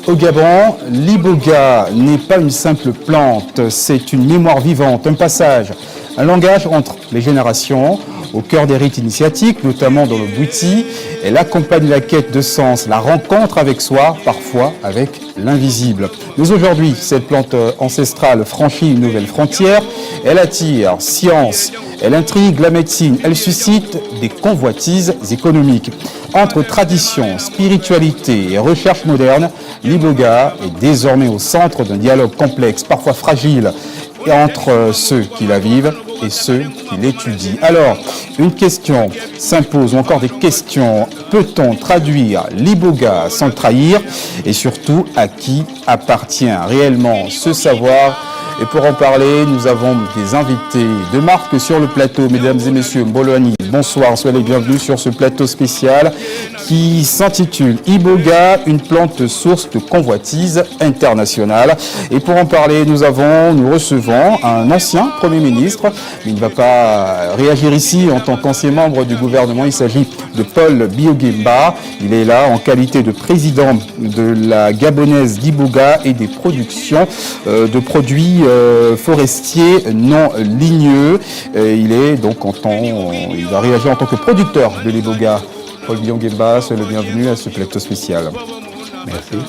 Au Gabon, l'iboga n'est pas une simple plante, c'est une mémoire vivante, un passage, un langage entre les générations. Au cœur des rites initiatiques, notamment dans le Bwiti, elle accompagne la quête de sens, la rencontre avec soi, parfois avec l'invisible. Mais aujourd'hui, cette plante ancestrale franchit une nouvelle frontière. Elle attire science, elle intrigue la médecine, elle suscite des convoitises économiques. Entre tradition, spiritualité et recherche moderne, l'iboga est désormais au centre d'un dialogue complexe, parfois fragile, entre ceux qui la vivent et ceux qui l'étudient. Alors, une question s'impose, ou encore des questions. Peut-on traduire l'iboga sans le trahir? Et surtout, à qui appartient réellement ce savoir? Et pour en parler, nous avons des invités de marque sur le plateau. Mesdames et messieurs, Mboloani, bonsoir, soyez les bienvenus sur ce plateau spécial qui s'intitule Iboga, une plante source de convoitise internationale. Et pour en parler, nous recevons un ancien Premier ministre. Il ne va pas réagir ici en tant qu'ancien membre du gouvernement. Il s'agit de Paul Biogemba. Il est là en qualité de président de la gabonaise d'Iboga et des productions de produits forestiers non ligneux. Il est donc il va réagir en tant que producteur de l'iboga. Paul Biogemba, soyez le bienvenu à ce plateau spécial. Merci.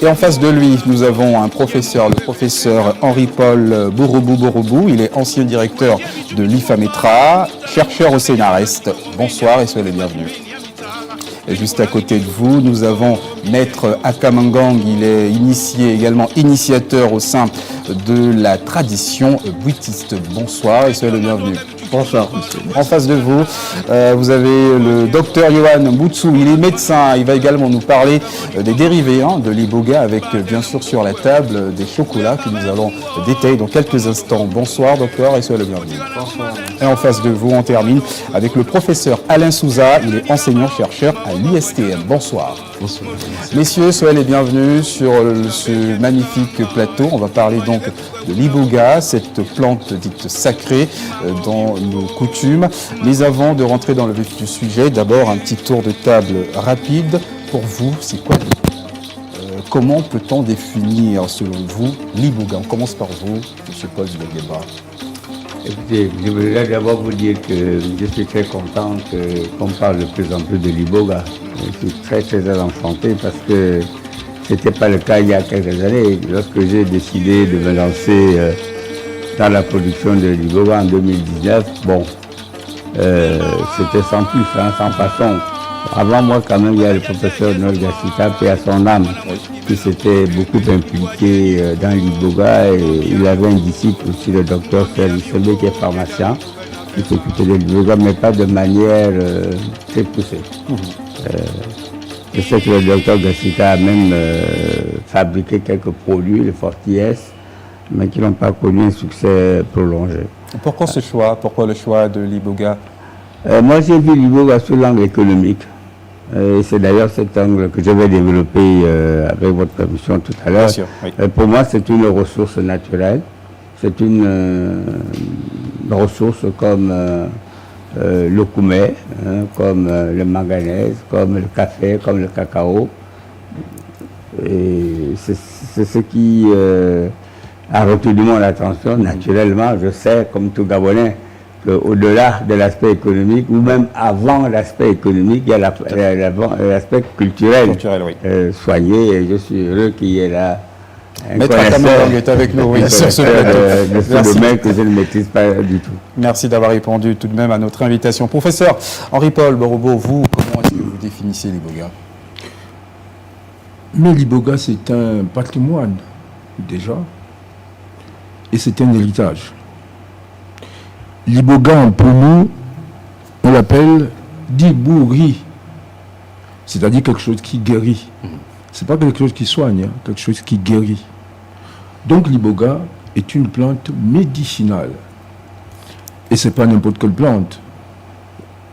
Et en face de lui, nous avons un professeur, le professeur Henri-Paul Boroubou. Il est ancien directeur de l'IFAMETRA, chercheur au CNRS. Bonsoir et soyez les bienvenus. Et juste à côté de vous, nous avons Maître Akamangang. Il est également initiateur au sein de la tradition bwitiste. Bonsoir et soyez le bienvenu. Bonsoir, monsieur. En face de vous, vous avez le docteur Yohan Mboutsou. Il est médecin. Il va également nous parler des dérivés de l'iboga avec, bien sûr, sur la table, des chocolats que nous allons détailler dans quelques instants. Bonsoir, docteur, et soyez le bienvenu. Bonsoir. Et en face de vous, on termine avec le professeur Alain Souza. Il est enseignant-chercheur à l'ISTM. Bonsoir. Bonsoir. Messieurs, soyez les bienvenus sur ce magnifique plateau. On va parler donc de l'iboga, cette plante dite sacrée dans nos coutumes. Mais avant de rentrer dans le vif du sujet, d'abord un petit tour de table rapide. Pour vous, c'est quoi comment peut-on définir, selon vous, l'iboga? On commence par vous, M. Paul Biogemba. Écoutez, je voudrais d'abord vous dire que je suis très content qu'on parle de plus en plus de l'iboga. Je suis très enchanté parce que ce n'était pas le cas il y a quelques années. Lorsque j'ai décidé de me lancer dans la production de l'iboga en 2019, bon, c'était sans plus, sans façon. Avant moi, quand même, il y a le professeur Noël Gassita, qui a son âme, qui s'était beaucoup impliqué dans l'iboga, et il avait un disciple aussi, le docteur Félix, qui est pharmacien, qui s'occupait de l'iboga, mais pas de manière très poussée. Je sais que le docteur Gassita a même fabriqué quelques produits, le Forties, mais qui n'ont pas connu un succès prolongé. Pourquoi ce choix? Pourquoi le choix de l'iboga? Moi, j'ai vu l'iboga sous l'angle économique. Et c'est d'ailleurs cet angle que je vais développer avec votre permission tout à l'heure. Oui. Pour moi, c'est une ressource naturelle. C'est une ressource comme le koumé, comme le manganèse, comme le café, comme le cacao. Et c'est ce qui a retenu mon attention. Naturellement, je sais, comme tout Gabonais, qu'au-delà de l'aspect économique, ou même avant l'aspect économique, il y a l'aspect culturel, Oui. soigné, et je suis heureux qu'il y ait là un Maître Akamangang est avec nous, oui, sur ce plateau. de ce domaine que je ne maîtrise pas du tout. Merci d'avoir répondu tout de même à notre invitation. Professeur Henri-Paul Boroubou, vous, comment est-ce que vous définissez l'iboga? Mais l'iboga, c'est un patrimoine, déjà, et c'est un héritage. L'iboga, pour nous, on l'appelle dibouri, c'est-à-dire quelque chose qui guérit. Ce n'est pas quelque chose qui soigne, quelque chose qui guérit. Donc l'iboga est une plante médicinale. Et ce n'est pas n'importe quelle plante.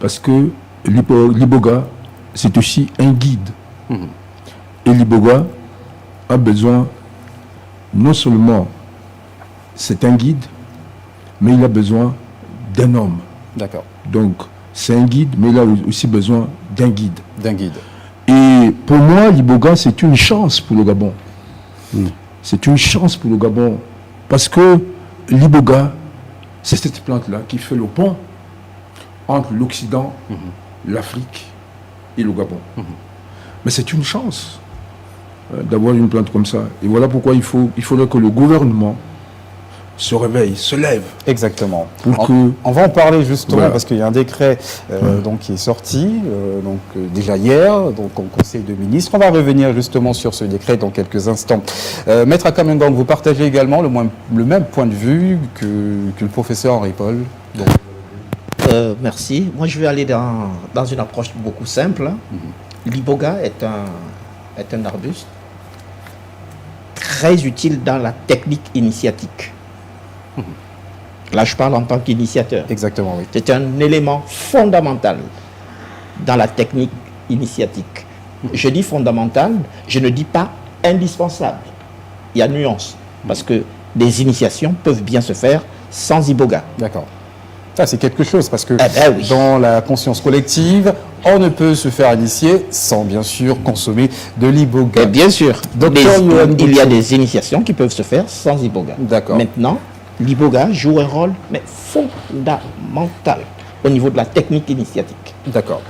Parce que l'iboga, c'est aussi un guide. Et l'iboga a besoin, non seulement c'est un guide, mais il a besoin d'un homme. D'accord. Donc, c'est un guide, mais il a aussi besoin d'un guide. D'un guide. Et pour moi, l'iboga, c'est une chance pour le Gabon. C'est une chance pour le Gabon. Parce que l'iboga, c'est cette plante-là qui fait le pont entre l'Occident, l'Afrique et le Gabon. Mais c'est une chance d'avoir une plante comme ça. Et voilà pourquoi il faudrait que le gouvernement se réveille, se lève. Exactement. Pour On va en parler justement Voilà. parce qu'il y a un décret donc, qui est sorti déjà hier donc, au Conseil de ministres. On va revenir justement sur ce décret dans quelques instants. Maître Akamengong, vous partagez également le même point de vue que le professeur Henri-Paul. Merci. Moi, je vais aller dans une approche beaucoup simple. L'iboga est un arbuste très utile dans la technique initiatique. Là, je parle en tant qu'initiateur. Exactement, oui. C'est un élément fondamental dans la technique initiatique. Je dis fondamental, je ne dis pas indispensable. Il y a nuance, parce que des initiations peuvent bien se faire sans iboga. D'accord. Ça, c'est quelque chose, parce que oui. dans la conscience collective, on ne peut se faire initier sans, bien sûr, consommer de l'iboga. Bien sûr, Docteur Yohan il y a des initiations qui peuvent se faire sans iboga. D'accord. Maintenant, l'iboga joue un rôle mais fondamental au niveau de la technique initiatique. D'accord.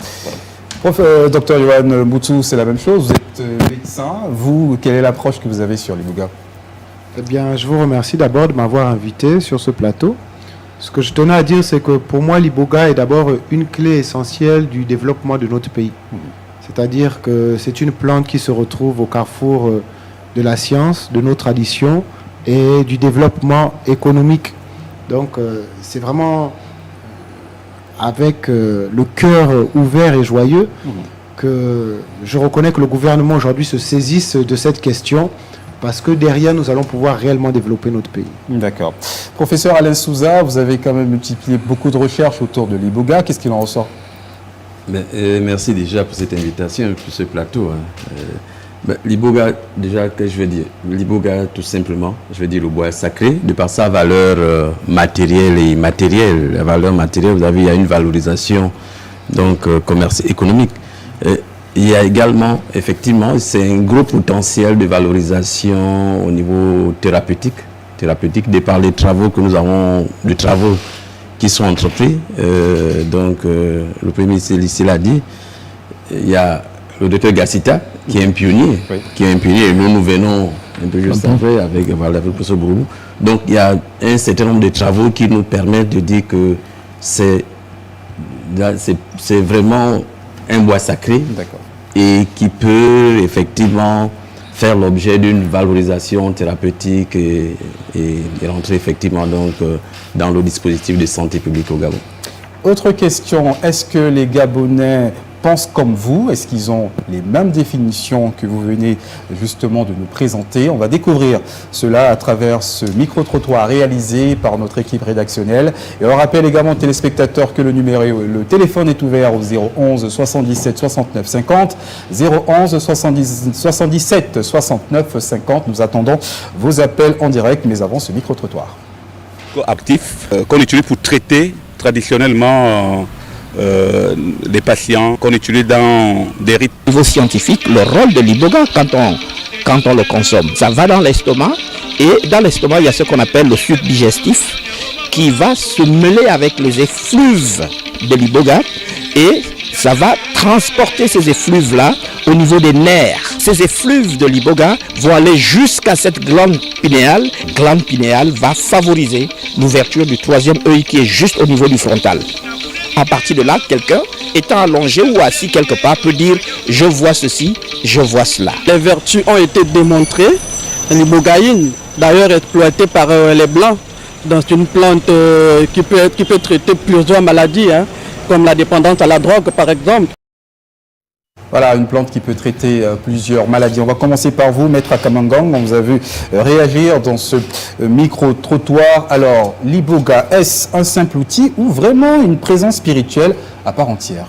Docteur Yohan Moutou, c'est la même chose. Vous êtes médecin. Vous, quelle est l'approche que vous avez sur l'iboga? Eh bien, je vous remercie d'abord de m'avoir invité sur ce plateau. Ce que je tenais à dire, c'est que pour moi, l'iboga est d'abord une clé essentielle du développement de notre pays. C'est-à-dire que c'est une plante qui se retrouve au carrefour de la science, de nos traditions et du développement économique. Donc, c'est vraiment avec le cœur ouvert et joyeux que je reconnais que le gouvernement aujourd'hui se saisisse de cette question, parce que derrière, nous allons pouvoir réellement développer notre pays. D'accord. Professeur Alain Souza, vous avez quand même multiplié beaucoup de recherches autour de l'iboga. Qu'est-ce qu'il en ressort? Merci déjà pour cette invitation, pour ce plateau. L'iboga, déjà, qu'est-ce que je veux dire? L'iboga, tout simplement, je veux dire le bois sacré, de par sa valeur matérielle et immatérielle. La valeur matérielle, vous avez, il y a une valorisation donc commerce économique. Il y a également, effectivement, c'est un gros potentiel de valorisation au niveau thérapeutique, de par les travaux que nous avons, les travaux qui sont entrepris. Le Premier ministre ici l'a dit, il y a le docteur Gassita, qui est un pionnier, et nous venons un peu juste après avec le professeur Bourou. Donc il y a un certain nombre de travaux qui nous permettent de dire que c'est vraiment un bois sacré et qui peut effectivement faire l'objet d'une valorisation thérapeutique et rentrer effectivement donc dans le dispositif de santé publique au Gabon. Autre question, est-ce que les Gabonais pensent comme vous? Est-ce qu'ils ont les mêmes définitions que vous venez justement de nous présenter? On va découvrir cela à travers ce micro-trottoir réalisé par notre équipe rédactionnelle. Et on rappelle également aux téléspectateurs que le téléphone est ouvert au 011 77 69 50. 011 77 69 50. Nous attendons vos appels en direct, mais avant ce micro-trottoir. Actif qu'on utilise pour traiter traditionnellement les patients, qu'on utilise dans des rites. Au niveau scientifique, le rôle de l'iboga, quand on le consomme, ça va dans l'estomac, et dans l'estomac, il y a ce qu'on appelle le suc digestif qui va se mêler avec les effluves de l'iboga, et ça va transporter ces effluves-là au niveau des nerfs. Ces effluves de l'iboga vont aller jusqu'à cette glande pinéale. Glande pinéale va favoriser l'ouverture du troisième œil qui est juste au niveau du frontal. À partir de là, quelqu'un étant allongé ou assis quelque part peut dire « je vois ceci, je vois cela ». Les vertus ont été démontrées. L'ibogaïne, d'ailleurs exploitée par les Blancs, dans une plante qui peut traiter plusieurs maladies, comme la dépendance à la drogue par exemple. Voilà, une plante qui peut traiter plusieurs maladies. On va commencer par vous, Maître Akamengong. On vous a vu réagir dans ce micro-trottoir. Alors, l'iboga, est-ce un simple outil ou vraiment une présence spirituelle à part entière?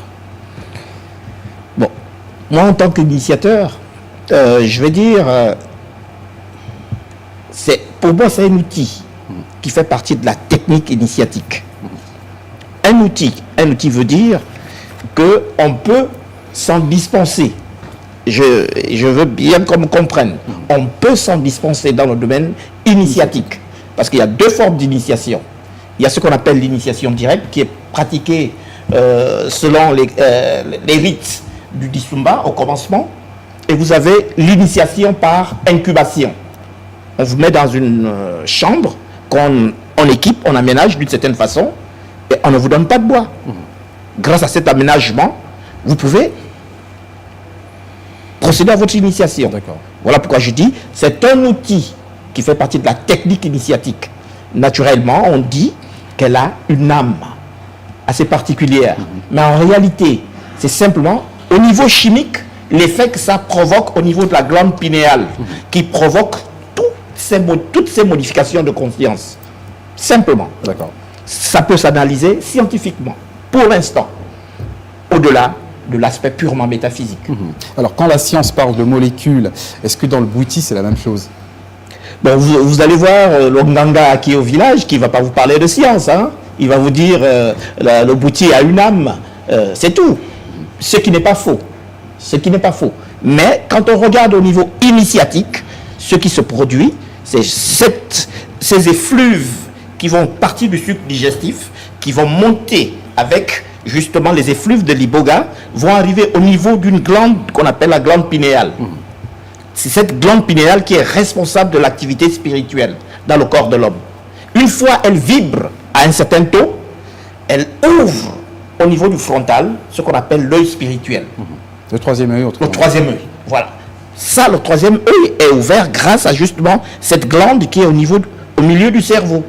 Bon, moi en tant qu'initiateur, je vais dire, pour moi c'est un outil. qui fait partie de la technique initiatique. Un outil veut dire qu'on peut s'en dispenser. Je veux bien qu'on me comprenne. On peut s'en dispenser dans le domaine initiatique. Parce qu'il y a deux formes d'initiation. Il y a ce qu'on appelle l'initiation directe, qui est pratiquée selon les rites du Disumba au commencement. Et vous avez l'initiation par incubation. On vous met dans une chambre qu'on équipe, on aménage d'une certaine façon, et on ne vous donne pas de bois. Grâce à cet aménagement, vous pouvez procéder à votre initiation. Voilà pourquoi je dis, c'est un outil qui fait partie de la technique initiatique. Naturellement, on dit qu'elle a une âme assez particulière. Mais en réalité, c'est simplement, au niveau chimique, l'effet que ça provoque au niveau de la glande pinéale, qui provoque toutes ces modifications de conscience. Simplement. Ça peut s'analyser scientifiquement, pour l'instant, au-delà de l'aspect purement métaphysique. Alors, quand la science parle de molécules, est-ce que dans le Bouti, c'est la même chose? Bon, vous allez voir le Nganga qui est au village, qui ne va pas vous parler de science. Hein. Il va vous dire le Bouti a une âme. C'est tout. Ce qui n'est pas faux. Ce qui n'est pas faux. Mais quand on regarde au niveau initiatique, ce qui se produit, c'est ces effluves qui vont partir du sucre digestif, qui vont monter avec justement les effluves de l'iboga, vont arriver au niveau d'une glande qu'on appelle la glande pinéale. C'est cette glande pinéale qui est responsable de l'activité spirituelle dans le corps de l'homme. Une fois elle vibre à un certain taux, elle ouvre au niveau du frontal ce qu'on appelle l'œil spirituel. Le troisième œil. Le troisième œil, voilà. Ça, le troisième œil est ouvert grâce à justement cette glande qui est au milieu du cerveau.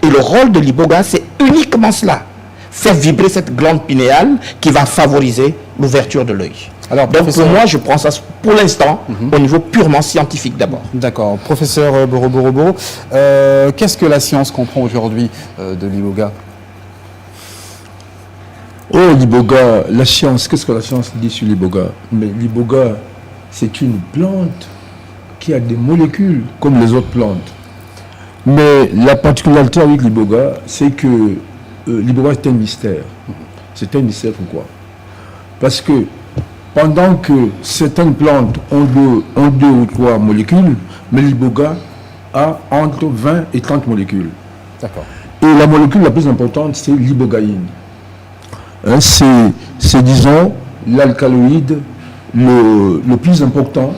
Et le rôle de l'iboga, c'est uniquement cela. Faire vibrer cette glande pinéale qui va favoriser l'ouverture de l'œil. Alors, donc pour moi, je prends ça pour l'instant au niveau purement scientifique d'abord. D'accord. Professeur Boro, qu'est-ce que la science comprend aujourd'hui de l'iboga? Oh, l'iboga, la science, qu'est-ce que la science dit sur l'iboga? Mais l'iboga, c'est une plante qui a des molécules comme les autres plantes. Mais la particularité avec l'iboga, c'est que l'iboga est un mystère. C'est un mystère pourquoi? Parce que pendant que certaines plantes ont deux ou trois molécules, mais l'iboga a entre 20 et 30 molécules. D'accord. Et la molécule la plus importante, c'est l'ibogaïne. Hein, c'est, disons, l'alcaloïde le plus important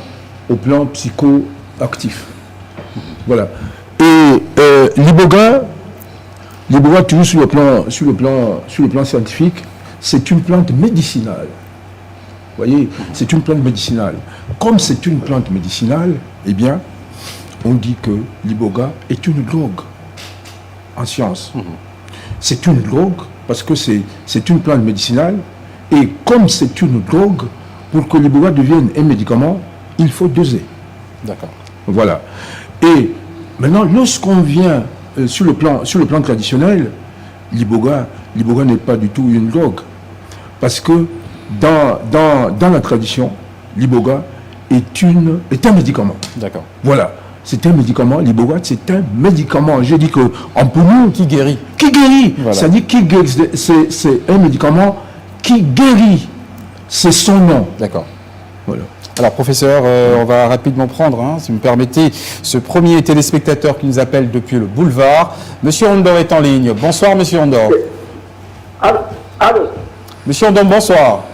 au plan psychoactif. Voilà. Et l'iboga, toujours sur le plan scientifique, c'est une plante médicinale. Vous voyez, c'est une plante médicinale. Comme c'est une plante médicinale, eh bien, on dit que l'iboga est une drogue en science. C'est une drogue parce que c'est une plante médicinale. Et comme c'est une drogue, pour que l'iboga devienne un médicament, il faut doser. D'accord. Voilà. Et maintenant, lorsqu'on vient sur le plan traditionnel, l'iboga n'est pas du tout une drogue. Parce que dans la tradition, l'iboga est un médicament. D'accord. Voilà. C'est un médicament, l'iboga, c'est un médicament. J'ai dit qu'en pour nous... Qui guérit. Qui guérit. Voilà. Ça dit qui guérit. C'est un médicament qui guérit. C'est son nom. D'accord. Voilà. Alors, professeur, on va rapidement prendre, si vous me permettez, ce premier téléspectateur qui nous appelle depuis le boulevard. Monsieur Ondor est en ligne. Bonsoir, monsieur Ondor. Allô. Monsieur Ondor, bonsoir.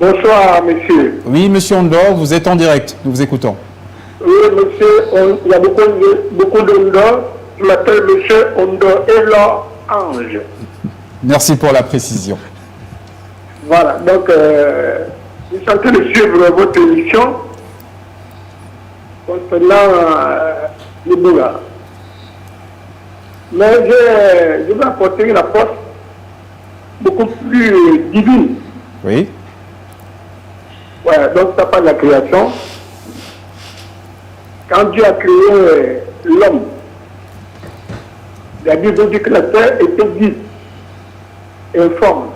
Bonsoir, monsieur. Oui, monsieur Ondor, vous êtes en direct. Nous vous écoutons. Oui, monsieur, il y a beaucoup d'Ondor. Je m'appelle monsieur Ondor Elor Ange. Merci pour la précision. Voilà, donc, je suis en train de suivre votre émission concernant l'iboga. Mais je vais apporter une approche beaucoup plus divine. Oui. Ouais, donc ça parle de la création. Quand Dieu a créé l'homme, la Bible dit que la terre était vide, informe.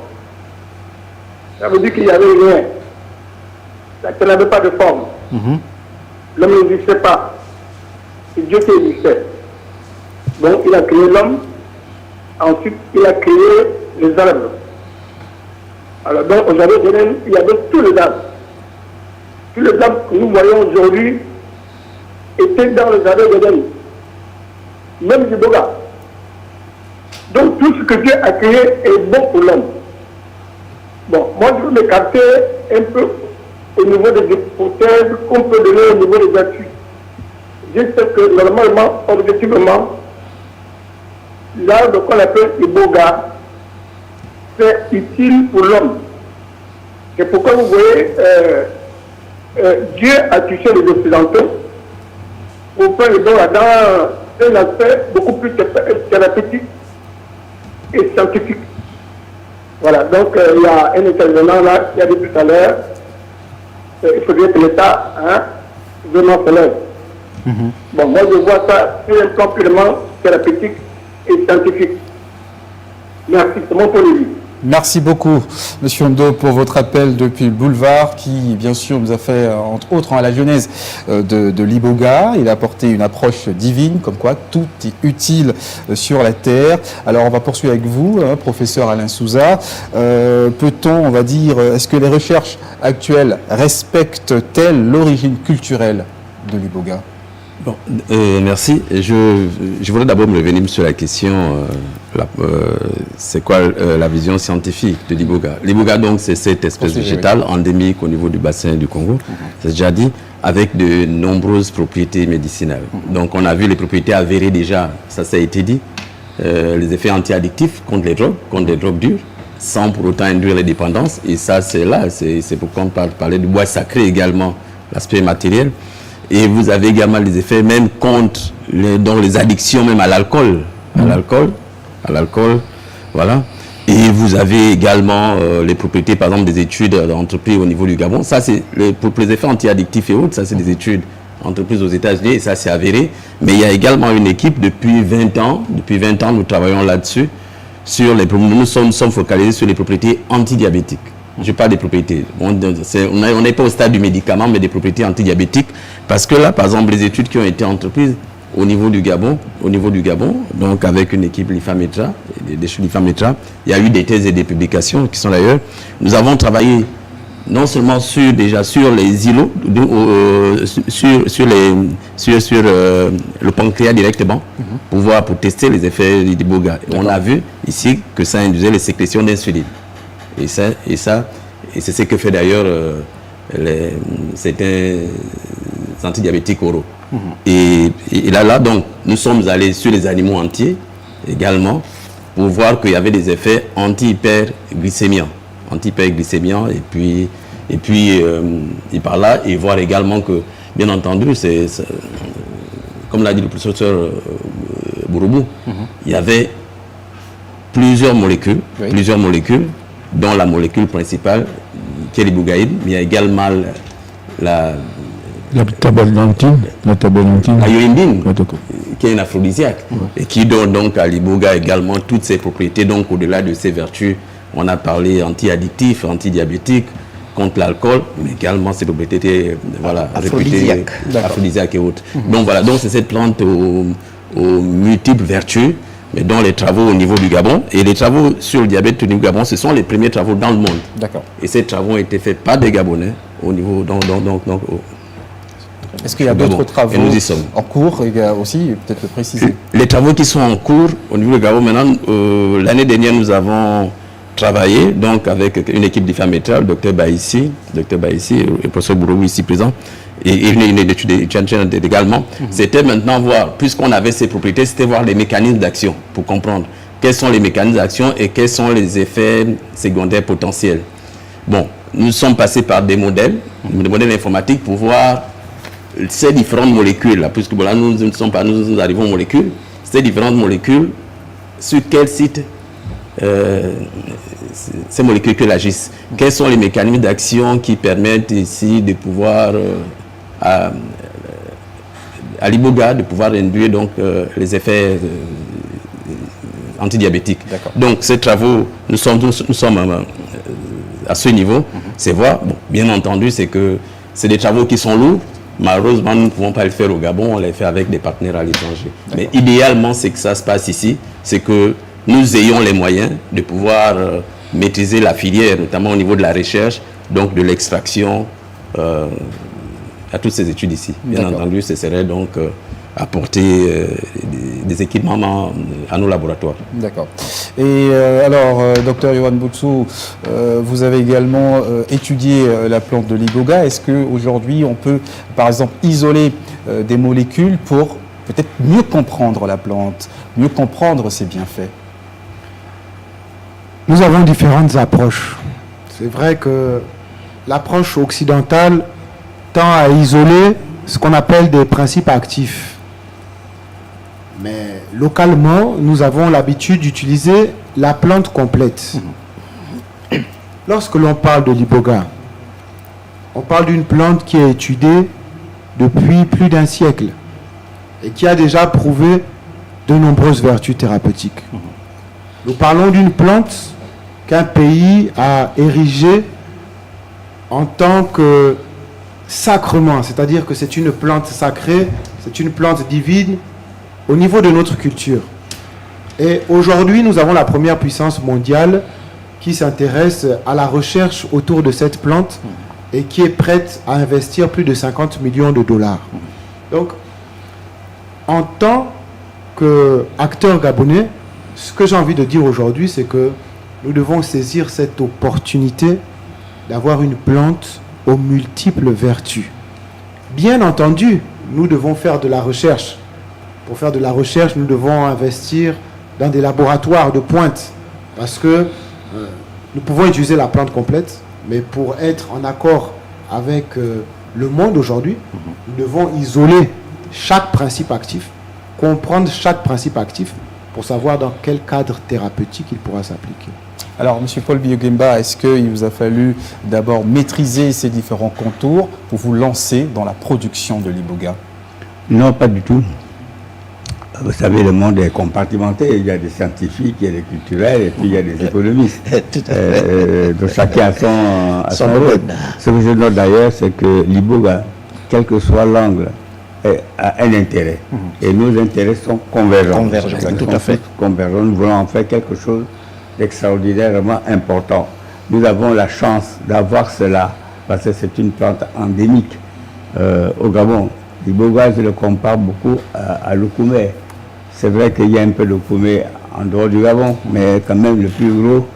Ça veut dire qu'il n'y avait rien. La terre n'avait pas de forme. L'homme n'existait pas. C'est Dieu qui existait. Donc il a créé l'homme, ensuite il a créé les arbres. Alors donc au jardin d'Éden, il y avait tous les arbres. Tous les arbres que nous voyons aujourd'hui étaient dans le jardin d'Éden. Même l'iboga. Donc tout ce que Dieu a créé est bon pour l'homme. Bon, moi je veux m'écarter un peu au niveau des hypothèses qu'on peut donner au niveau des vertus. Je sais que normalement, objectivement, l'arbre qu'on appelle l'iboga, c'est utile pour l'homme. C'est pourquoi vous voyez, Dieu a touché les Occidentaux pour faire l'iboga dans un aspect beaucoup plus thérapeutique et scientifique. Voilà, donc il y a un intervenant là qui a dit tout à l'heure, il faudrait que l'État vraiment se lève. Bon, moi je vois ça sur un plan purement thérapeutique et scientifique. Merci, c'est mon point de vue. Merci beaucoup, Monsieur Ndo, pour votre appel depuis le boulevard qui, bien sûr, nous a fait, entre autres, à la genèse de l'iboga. Il a apporté une approche divine, comme quoi tout est utile sur la Terre. Alors, on va poursuivre avec vous, professeur Alain Souza. Peut-on, on va dire, est-ce que les recherches actuelles respectent-elles l'origine culturelle de l'iboga? Bon, merci. Je voudrais d'abord me revenir sur la question, c'est quoi la vision scientifique de l'iboga? L'iboga, donc, c'est cette espèce végétale endémique au niveau du bassin du Congo, c'est déjà dit, avec de nombreuses propriétés médicinales. Donc, on a vu les propriétés avérées déjà, ça a été dit, les effets anti-addictifs contre les drogues dures, sans pour autant induire les dépendances. Et ça, c'est là, c'est pourquoi on parlait du bois sacré également, l'aspect matériel. Et vous avez également les effets même contre les addictions même à l'alcool. À l'alcool, voilà. Et vous avez également les propriétés, par exemple, des études d'entreprises au niveau du Gabon. Ça, c'est pour les effets anti-addictifs et autres, ça, c'est des études entreprises aux États-Unis et ça, c'est avéré. Mais il y a également une équipe depuis 20 ans. Depuis 20 ans, nous travaillons là-dessus. Nous sommes focalisés sur les propriétés antidiabétiques. Je parle des propriétés. On n'est pas au stade du médicament, mais des propriétés antidiabétiques. Parce que là, par exemple, les études qui ont été entreprises au niveau du Gabon, donc avec une équipe l'IFAMETRA, il y a eu des thèses et des publications qui sont d'ailleurs. Nous avons travaillé non seulement sur les îlots, sur le pancréas directement, pour tester les effets du l'iboga. On a vu ici que ça induisait les sécrétions d'insuline. Et c'est ce que fait d'ailleurs certains antidiabétiques oraux. Et là, donc, nous sommes allés sur les animaux entiers également pour voir qu'il y avait des effets anti-hyperglycémiants. Et par là, et voir également que, bien entendu, comme l'a dit le professeur Bouroubou, il y avait plusieurs molécules, dont la molécule principale, qui est l'ibogaïne, mais il y a également la tabalantine, la yohimbine, qui est un aphrodisiaque, et qui donne donc à l'iboga également toutes ses propriétés. Donc au-delà de ses vertus, on a parlé anti-addictif, anti-diabétique, contre l'alcool, mais également ses propriétés réputées aphrodisiaques et autres. Donc voilà, donc c'est cette plante aux multiples vertus, mais dans les travaux au niveau du Gabon. Et les travaux sur le diabète au niveau du Gabon, ce sont les premiers travaux dans le monde. D'accord. Et ces travaux ont été faits par des Gabonais au niveau... Est-ce qu'il y a d'autres travaux en cours aussi, peut-être le préciser? Les travaux qui sont en cours au niveau du Gabon, maintenant, l'année dernière, nous avons travaillé donc, avec une équipe d'IFAMETRA, le docteur Baïssi, le professeur Bourou ici présent, et une étude également. C'était maintenant voir, puisqu'on avait ces propriétés, c'était voir les mécanismes d'action pour comprendre quels sont les mécanismes d'action et quels sont les effets secondaires potentiels. Bon, nous sommes passés par des modèles informatiques pour voir ces différentes molécules, là, puisque là, nous arrivons aux molécules, ces différentes molécules, sur quel site ces molécules agissent. Quels sont les mécanismes d'action qui permettent ici de pouvoir, à l'iboga, de pouvoir induire donc, les effets antidiabétiques. Donc, ces travaux, nous sommes à ce niveau. C'est voir, bon, bien entendu, c'est que c'est des travaux qui sont lourds, Malheureusement, nous ne pouvons pas le faire au Gabon, on les fait avec des partenaires à l'étranger. Mais idéalement, c'est que ça se passe ici, c'est que nous ayons les moyens de pouvoir maîtriser la filière, notamment au niveau de la recherche, donc de l'extraction, à toutes ces études ici. Bien entendu, ce serait donc apporter des équipements à nos laboratoires. D'accord. Et alors, docteur Yohan Boutsou, vous avez également étudié la plante de l'iboga. Est-ce qu'aujourd'hui, on peut, par exemple, isoler des molécules pour peut-être mieux comprendre la plante, mieux comprendre ses bienfaits? Nous avons différentes approches. C'est vrai que l'approche occidentale tend à isoler ce qu'on appelle des principes actifs. Mais localement, nous avons l'habitude d'utiliser la plante complète. Lorsque l'on parle de l'iboga, on parle d'une plante qui est étudiée depuis plus d'un siècle et qui a déjà prouvé de nombreuses vertus thérapeutiques. Nous parlons d'une plante qu'un pays a érigée en tant que sacrement, c'est-à-dire que c'est une plante sacrée, c'est une plante divine au niveau de notre culture. Et aujourd'hui, nous avons la première puissance mondiale qui s'intéresse à la recherche autour de cette plante et qui est prête à investir plus de 50 millions de dollars. Donc, en tant qu'acteur gabonais, ce que j'ai envie de dire aujourd'hui, c'est que nous devons saisir cette opportunité d'avoir une plante aux multiples vertus. Bien entendu, nous devons faire de la recherche. Pour faire de la recherche, nous devons investir dans des laboratoires de pointe parce que nous pouvons utiliser la plante complète, mais pour être en accord avec le monde aujourd'hui, nous devons isoler chaque principe actif, comprendre chaque principe actif pour savoir dans quel cadre thérapeutique il pourra s'appliquer. Alors, M. Paul Biogemba, est-ce qu'il vous a fallu d'abord maîtriser ces différents contours pour vous lancer dans la production de l'iboga? Non, pas du tout. Vous savez, le monde est compartimenté. Il y a des scientifiques, il y a des culturels, et puis il y a des économistes. Donc chacun a son rôle. Ce que je note d'ailleurs, c'est que l'iboga, quel que soit l'angle, a un intérêt. Et nos intérêts sont convergents. Tout à fait. Convergents. Nous voulons en faire quelque chose d'extraordinairement important. Nous avons la chance d'avoir cela, parce que c'est une plante endémique au Gabon. L'iboga, je le compare beaucoup à l'okoumé. C'est vrai qu'il y a un peu d'okoumé en dehors du Gabon, mais quand même le plus gros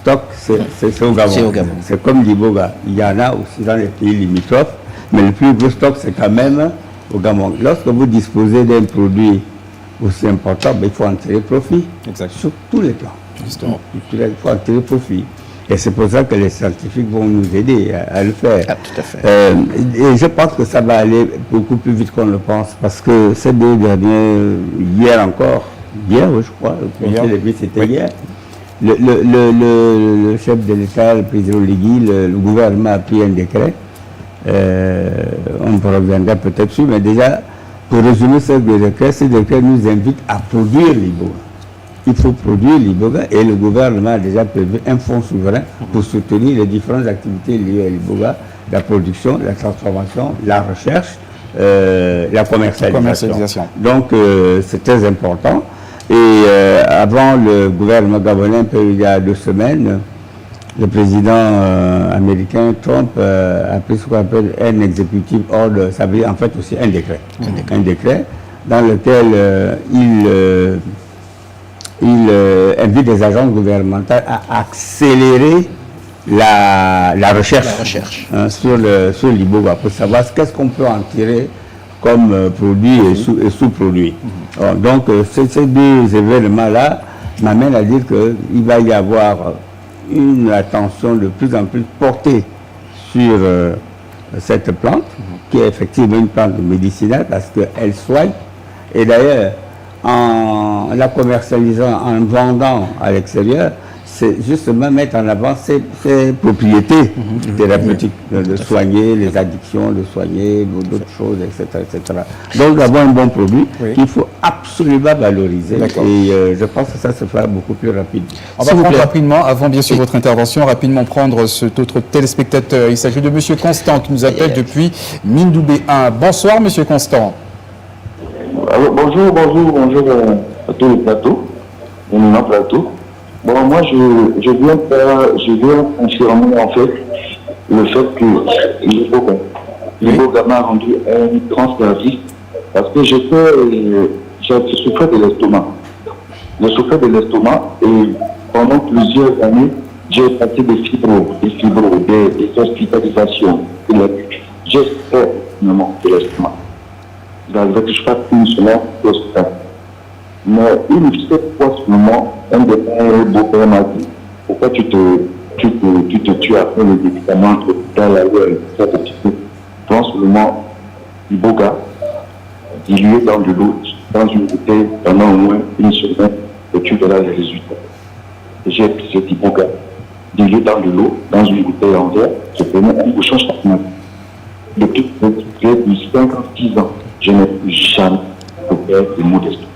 stock, c'est au Gabon. C'est comme l'iboga. Il y en a aussi dans les pays limitrophes, mais le plus gros stock, c'est quand même au Gabon. Lorsque vous disposez d'un produit aussi important, il faut en tirer profit. Exact. Sur tous les plans. Justement. Il faut en tirer profit. Et c'est pour ça que les scientifiques vont nous aider à le faire. Ah, tout à fait. Et je pense que ça va aller beaucoup plus vite qu'on le pense. Parce que ces deux derniers, hier encore, hier, je crois, c'était hier, le chef de l'État, le président Ligui, le gouvernement a pris un décret. On reviendra peut-être dessus, mais déjà, pour résumer ce décret nous invite à produire l'iboga. Il faut produire l'iboga et le gouvernement a déjà prévu un fonds souverain pour soutenir les différentes activités liées à l'iboga, la production, la transformation, la recherche, la commercialisation. Donc c'est très important. Et avant le gouvernement gabonais, il y a 2 semaines, le président américain Trump a pris ce qu'on appelle un executive order, ça veut dire en fait aussi un décret. Un décret dans lequel il invite les agences gouvernementales à accélérer la recherche, sur l'iboga pour savoir qu'est-ce qu'on peut en tirer comme produit et sous-produit. Donc ces deux événements-là m'amènent à dire qu'il va y avoir une attention de plus en plus portée sur cette plante, qui est effectivement une plante médicinale parce qu'elle soigne. Et d'ailleurs, en la commercialisant, en vendant à l'extérieur, c'est justement mettre en avant ces propriétés thérapeutiques, de soigner les addictions, de soigner d'autres choses, etc., etc. Donc d'avoir un bon produit qu'il faut absolument valoriser. Et je pense que ça se fera beaucoup plus rapide. On va prendre rapidement, avant bien sûr votre intervention, rapidement prendre cet autre téléspectateur. Il s'agit de M. Constant qui nous appelle depuis Mindoubé 1. Bonsoir M. Constant. Alors, bonjour à tous les plateaux, éminents plateaux. Bon, moi, je viens confirmer en fait le fait que l'Iboga m'a rendu un grand service parce que je souffrais de l'estomac. Je souffrais de l'estomac et pendant plusieurs années, j'ai passé des hospitalisations. J'ai fait énormément de l'estomac. J'arrivais que je fasse une semaine d'hospital. Mais une seule fois seulement, un de mes beaux-pères m'a dit pourquoi tu te tues après les médicaments dans la gueule, ça que tu peux. Prends seulement Iboga, dilué dans de l'eau, dans une bouteille pendant au moins une semaine, et tu verras les résultats. J'ai pris cet Iboga, dilué dans de l'eau, dans une bouteille en verre, je prenais un bouchon chaque matin. Depuis 56 ans, je n'ai plus jamais fait de maux d'estomac.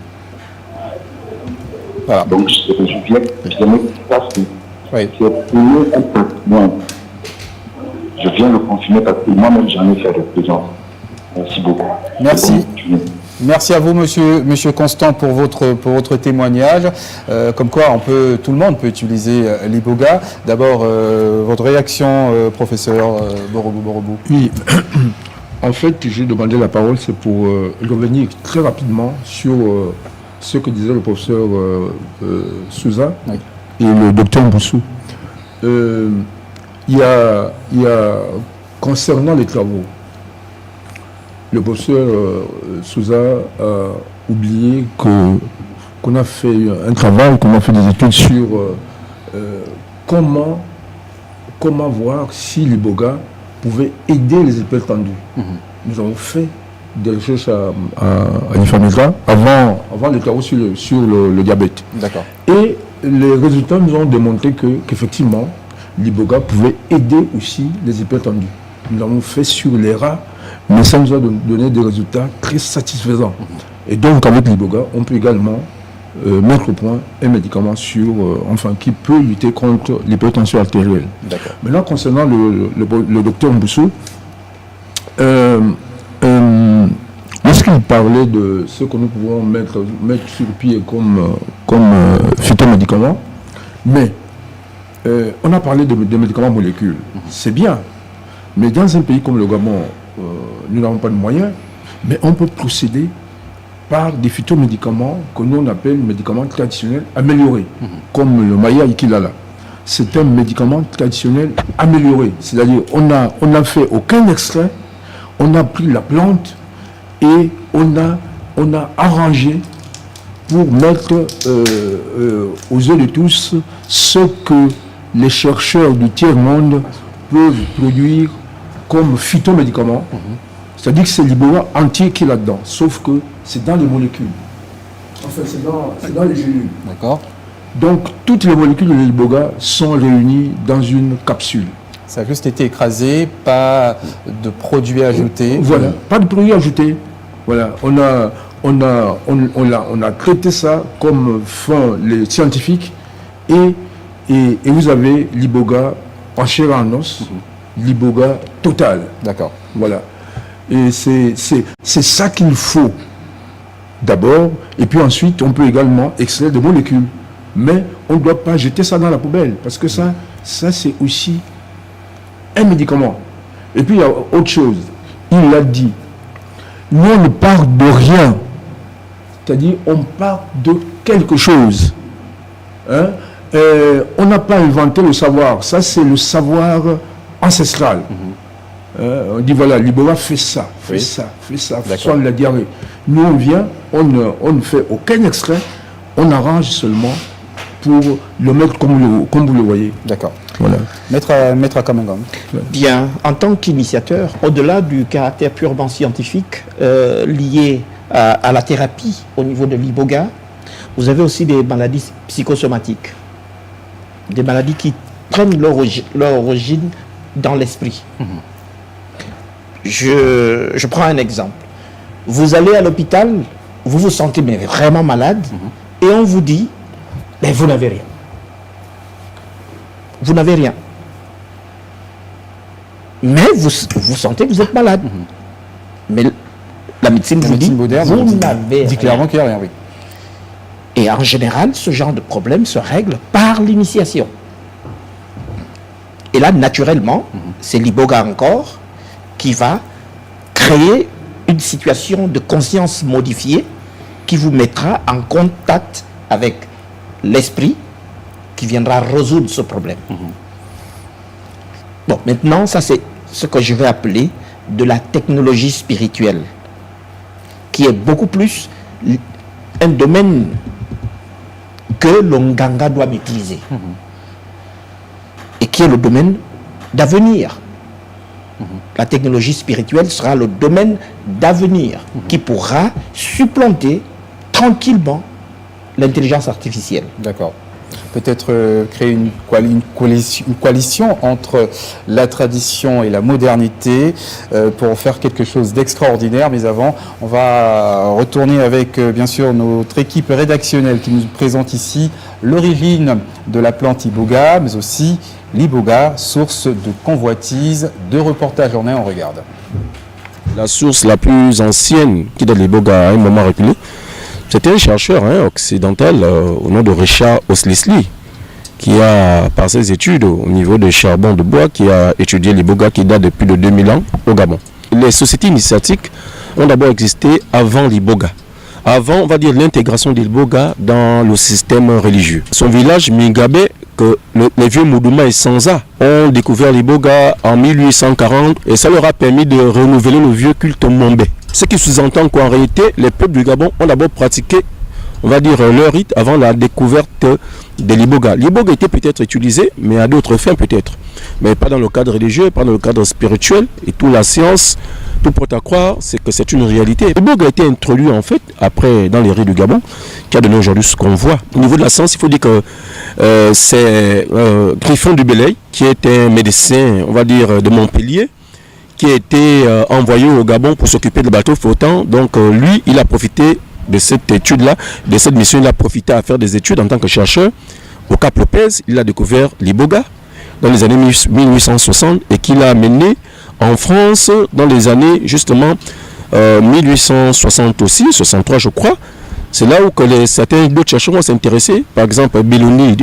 Voilà. Donc, je viens parce que c'est un traitement. Je viens le confirmer parce que moi-même, j'en ai fait de présence. Merci beaucoup. Merci. Merci à vous, monsieur Constant, pour votre témoignage. Comme quoi, tout le monde peut utiliser l'Iboga. D'abord, votre réaction, professeur Borobou. Oui. En fait, j'ai demandé la parole, c'est pour revenir très rapidement sur ce que disait le professeur Souza et le docteur Mboussou. Il y a, concernant les travaux, le professeur Souza a oublié qu'on a fait un travail, qu'on a fait des études sur comment voir si l'Iboga pouvait aider les épaules tendues. Nous avons fait des recherches à l'IFAMESA avant les travaux sur le diabète. D'accord. Et les résultats nous ont démontré qu'effectivement, l'Iboga pouvait aider aussi les épaules tendues. Nous l'avons fait sur les rats, mais ça nous a donné des résultats très satisfaisants. Et donc, avec l'Iboga, on peut également mettre au point un médicament qui peut lutter contre l'hypertension artérielle. Maintenant, concernant le docteur Mboussou, lorsqu'il parlait de ce que nous pouvons mettre sur pied comme phytomédicaments, mais on a parlé de médicaments molécules. C'est bien, mais dans un pays comme le Gabon, nous n'avons pas de moyens, mais on peut procéder par des phytomédicaments que nous on appelle médicaments traditionnels améliorés, comme le Maya Ikilala. C'est un médicament traditionnel amélioré, c'est-à-dire on n'a fait aucun extrait, on a pris la plante et on a arrangé pour mettre aux yeux de tous ce que les chercheurs du tiers-monde peuvent produire comme phytomédicaments. C'est-à-dire que c'est l'Iboga entier qui est là-dedans, sauf que c'est dans les molécules. Enfin, c'est dans les gélules. D'accord. Donc, toutes les molécules de l'Iboga sont réunies dans une capsule. Ça a juste été écrasé, pas de produits ajoutés. Voilà, pas de produits ajoutés. Voilà, on a traité ça comme font les scientifiques et vous avez l'Iboga en chair et en os, l'Iboga total. D'accord. Voilà. Et c'est ça qu'il faut d'abord, et puis ensuite on peut également extraire des molécules. Mais on ne doit pas jeter ça dans la poubelle, parce que ça c'est aussi un médicament. Et puis il y a autre chose, il l'a dit, nous on ne part de rien, c'est-à-dire on part de quelque chose. Hein? On n'a pas inventé le savoir, ça c'est le savoir ancestral. On dit voilà, l'Iboga fait ça, soigne la diarrhée. Nous on vient, on ne fait aucun extrait, on arrange seulement pour le mettre comme vous le voyez. D'accord. Voilà. Maître Akamangam. Bien, en tant qu'initiateur, au-delà du caractère purement scientifique lié à la thérapie au niveau de l'Iboga, vous avez aussi des maladies psychosomatiques. des maladies qui prennent leur origine dans l'esprit. Je prends un exemple. Vous allez à l'hôpital, vous vous sentez mais vraiment malade, et on vous dit, mais vous n'avez rien. Vous n'avez rien. Mais vous sentez que vous êtes malade. Mais la médecine vous dit, moderne, vous n'avez dit clairement qu'il n'y a rien, oui. Et en général, ce genre de problème se règle par l'initiation. Et là, naturellement, c'est l'iboga encore qui va créer une situation de conscience modifiée qui vous mettra en contact avec l'esprit qui viendra résoudre ce problème. Bon, maintenant, ça c'est ce que je vais appeler de la technologie spirituelle, qui est beaucoup plus un domaine que l'Onganga doit maîtriser, et qui est le domaine d'avenir. La technologie spirituelle sera le domaine d'avenir qui pourra supplanter tranquillement l'intelligence artificielle. D'accord. Peut-être créer une coalition entre la tradition et la modernité pour faire quelque chose d'extraordinaire. Mais avant, on va retourner avec bien sûr notre équipe rédactionnelle qui nous présente ici l'origine de la plante iboga, mais aussi l'iboga, source de convoitise. 2 reportages en un, on regarde. La source la plus ancienne qui donne l'iboga à un moment reculé, c'était un chercheur occidental au nom de Richard Oslisli, qui a, par ses études au niveau de charbon de bois, qui a étudié l'iboga qui date de plus de 2000 ans au Gabon. Les sociétés initiatiques ont d'abord existé avant l'iboga. Avant, on va dire, l'intégration de l'iboga dans le système religieux. Son village, Mingabe, que les vieux Moudouma et Sanza ont découvert l'iboga en 1840 et ça leur a permis de renouveler le vieux culte Mombe. Ce qui sous-entend qu'en réalité, les peuples du Gabon ont d'abord pratiqué, on va dire, leur rite avant la découverte de l'iboga. L'iboga était peut-être utilisé, mais à d'autres fins peut-être. Mais pas dans le cadre religieux, pas dans le cadre spirituel. Et toute la science, tout porte à croire, c'est que c'est une réalité. L'iboga a été introduit en fait, après, dans les rites du Gabon, qui a donné aujourd'hui ce qu'on voit. Au niveau de la science, il faut dire que c'est Griffon du Bellay, qui est un médecin, on va dire, de Montpellier, qui a été envoyé au Gabon pour s'occuper des bateaux flottants. Donc lui, il a profité de cette étude-là, de cette mission, il a profité à faire des études en tant que chercheur. Au Cap Lopez, il a découvert l'iboga dans les années 1860 et qu'il a amené en France dans les années justement 1860 aussi, 63 je crois. C'est là où que certains d'autres chercheurs vont s'intéresser. Par exemple, Belloni,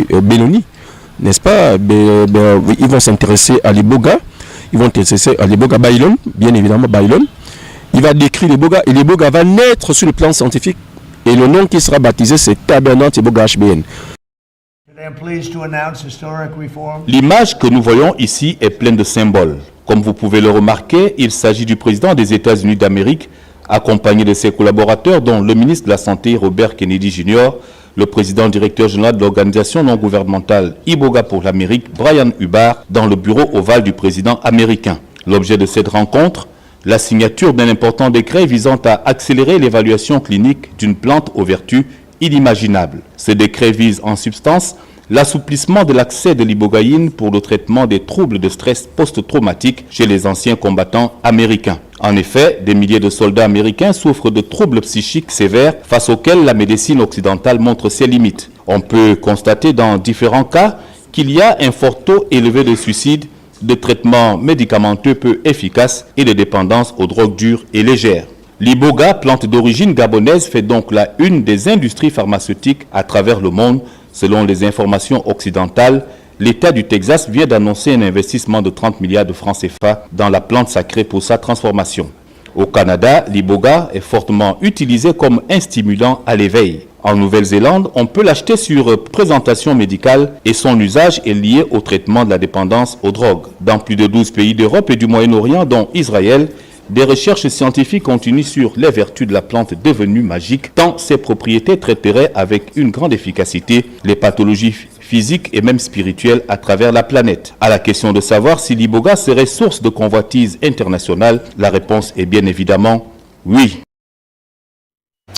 n'est-ce pas, ils vont s'intéresser à l'iboga. Ils vont s'intéresser à l'iboga Bailon, bien évidemment Bailon. Il va décrire l'iboga et l'iboga va naître sur le plan scientifique. Et le nom qui sera baptisé, c'est Tabernacle Iboga HBN. L'image que nous voyons ici est pleine de symboles. Comme vous pouvez le remarquer, il s'agit du président des États-Unis d'Amérique, accompagné de ses collaborateurs, dont le ministre de la Santé, Robert Kennedy Jr., le président directeur général de l'organisation non gouvernementale Iboga pour l'Amérique, Brian Hubbard, dans le bureau ovale du président américain. L'objet de cette rencontre, la signature d'un important décret visant à accélérer l'évaluation clinique d'une plante aux vertus inimaginables. Ce décret vise en substance l'assouplissement de l'accès de l'ibogaïne pour le traitement des troubles de stress post-traumatique chez les anciens combattants américains. En effet, des milliers de soldats américains souffrent de troubles psychiques sévères face auxquels la médecine occidentale montre ses limites. On peut constater dans différents cas qu'il y a un fort taux élevé de suicides, de traitements médicamenteux peu efficaces et de dépendance aux drogues dures et légères. L'iboga, plante d'origine gabonaise, fait donc la une des industries pharmaceutiques à travers le monde. Selon les informations occidentales, l'État du Texas vient d'annoncer un investissement de 30 milliards de francs CFA dans la plante sacrée pour sa transformation. Au Canada, l'iboga est fortement utilisé comme un stimulant à l'éveil. En Nouvelle-Zélande, on peut l'acheter sur présentation médicale et son usage est lié au traitement de la dépendance aux drogues. Dans plus de 12 pays d'Europe et du Moyen-Orient, dont Israël, des recherches scientifiques continuent sur les vertus de la plante devenue magique, tant ses propriétés traiteraient avec une grande efficacité les pathologies physiques et même spirituelles à travers la planète. À la question de savoir si l'iboga serait source de convoitise internationale, la réponse est bien évidemment oui.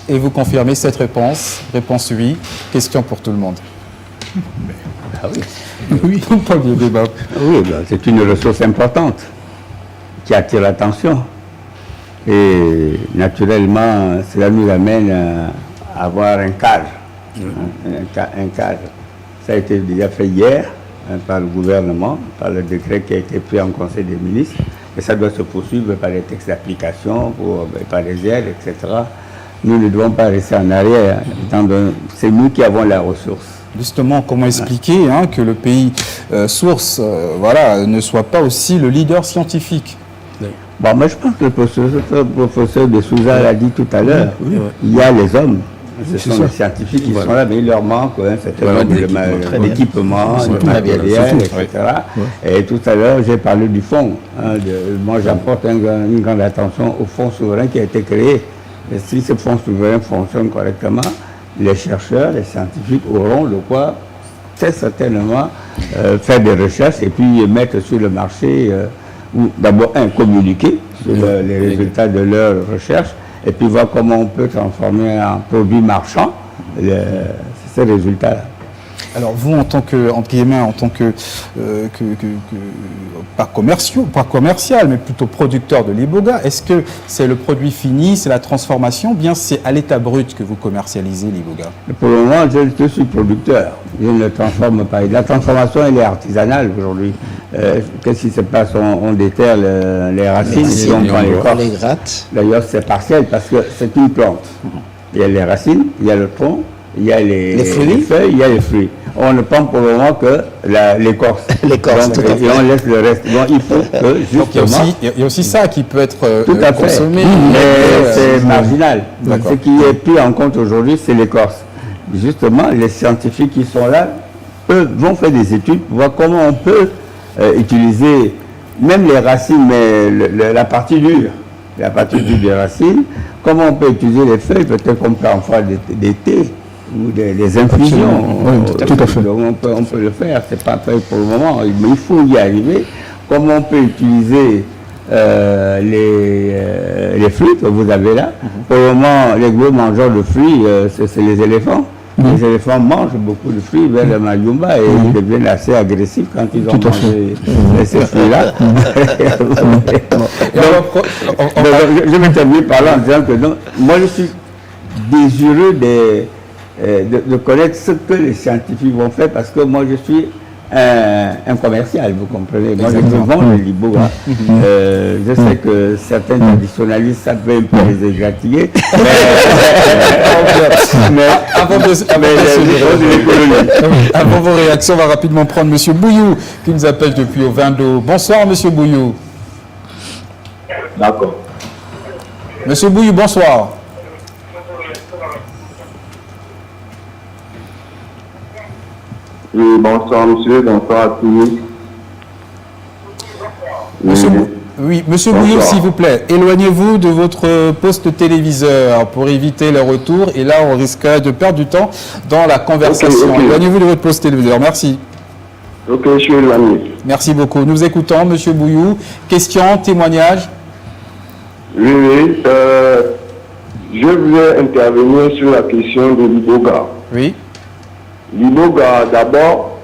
Et vous confirmez cette réponse? Réponse oui. Question pour tout le monde. Ah oui. Oui, pas de débat. Oui, ben, c'est une ressource importante qui attire l'attention. Et naturellement, cela nous amène à avoir un cadre. Un cadre. Ça a été déjà fait hier par le gouvernement, par le décret qui a été pris en Conseil des ministres. Et ça doit se poursuivre par des textes d'application, par des aides, etc. Nous ne devons pas rester en arrière. C'est nous qui avons la ressource. Justement, comment expliquer que le pays source ne soit pas aussi le leader scientifique? Bon, moi je pense que le professeur de Souza l'a dit tout à l'heure. Il y a les hommes, ce sont les scientifiques qui sont là, mais il leur manque un certain nombre d'équipements, de matériel, etc. Et tout à l'heure, j'ai parlé du fonds. Moi, j'apporte une grande attention au fonds souverain qui a été créé. Et si ce fonds souverain fonctionne correctement, les chercheurs, les scientifiques auront de quoi très certainement faire des recherches et puis mettre sur le marché, d'abord communiquer sur les résultats de leurs recherches et puis voir comment on peut transformer en produit marchand ces résultats-là. Alors vous, en tant que, entre guillemets, en tant que pas commercial, mais plutôt producteur de l'iboga, est-ce que c'est le produit fini, c'est la transformation, ou bien c'est à l'état brut que vous commercialisez l'iboga? Pour le moment, je suis producteur. Je ne le transforme pas. La transformation, elle est artisanale aujourd'hui. Qu'est-ce qui se passe? On déterre les racines et on prend les gratte. D'ailleurs, c'est partiel parce que c'est une plante. Il y a les racines, il y a le tronc, il y a les feuilles, il y a les fruits. On ne prend pour le moment que l'écorce. L'écorce, tout à fait. Et on laisse le reste. Donc il faut que justement... Il y a aussi ça qui peut être consommé. Mais c'est marginal. Donc, ce qui est pris en compte aujourd'hui, c'est l'écorce. Justement, les scientifiques qui sont là, eux, vont faire des études pour voir comment on peut utiliser même les racines, mais la partie dure. La partie dure des racines. Comment on peut utiliser les feuilles? Peut-être qu'on peut en faire des thés ou des infusions. Oui, tout à fait. On peut le faire, c'est pas fait pour le moment, mais il faut y arriver. Comment on peut utiliser les fruits que vous avez là? Pour le moment, les gros mangeurs de fruits, c'est les éléphants. Les éléphants mangent beaucoup de fruits vers le Mayumba et ils deviennent assez agressifs quand ils ont mangé ces fruits-là. Je vais terminer par là en disant que moi je suis désireux de connaître ce que les scientifiques vont faire parce que moi je suis un commercial, vous comprenez. Moi je vends le l'iboga. Je sais que certains traditionalistes ça peut un peu les égratigner. Mais avant vos réactions, on va rapidement prendre M. Bouillou qui nous appelle depuis au Vin-d'Eau. Bonsoir M. Bouillou. D'accord. M. Bouillou, bonsoir. Oui, bonsoir monsieur, bonsoir à tous. Monsieur Bouillou, s'il vous plaît, éloignez-vous de votre poste téléviseur pour éviter les retours. Et là, on risquerait de perdre du temps dans la conversation. Okay. Éloignez-vous de votre poste téléviseur. Merci. Ok, je suis éloigné. Merci beaucoup. Nous écoutons, monsieur Bouillou. Question, témoignage? Oui. Je voulais intervenir sur la question de l'iboga. Oui. L'iboga, d'abord,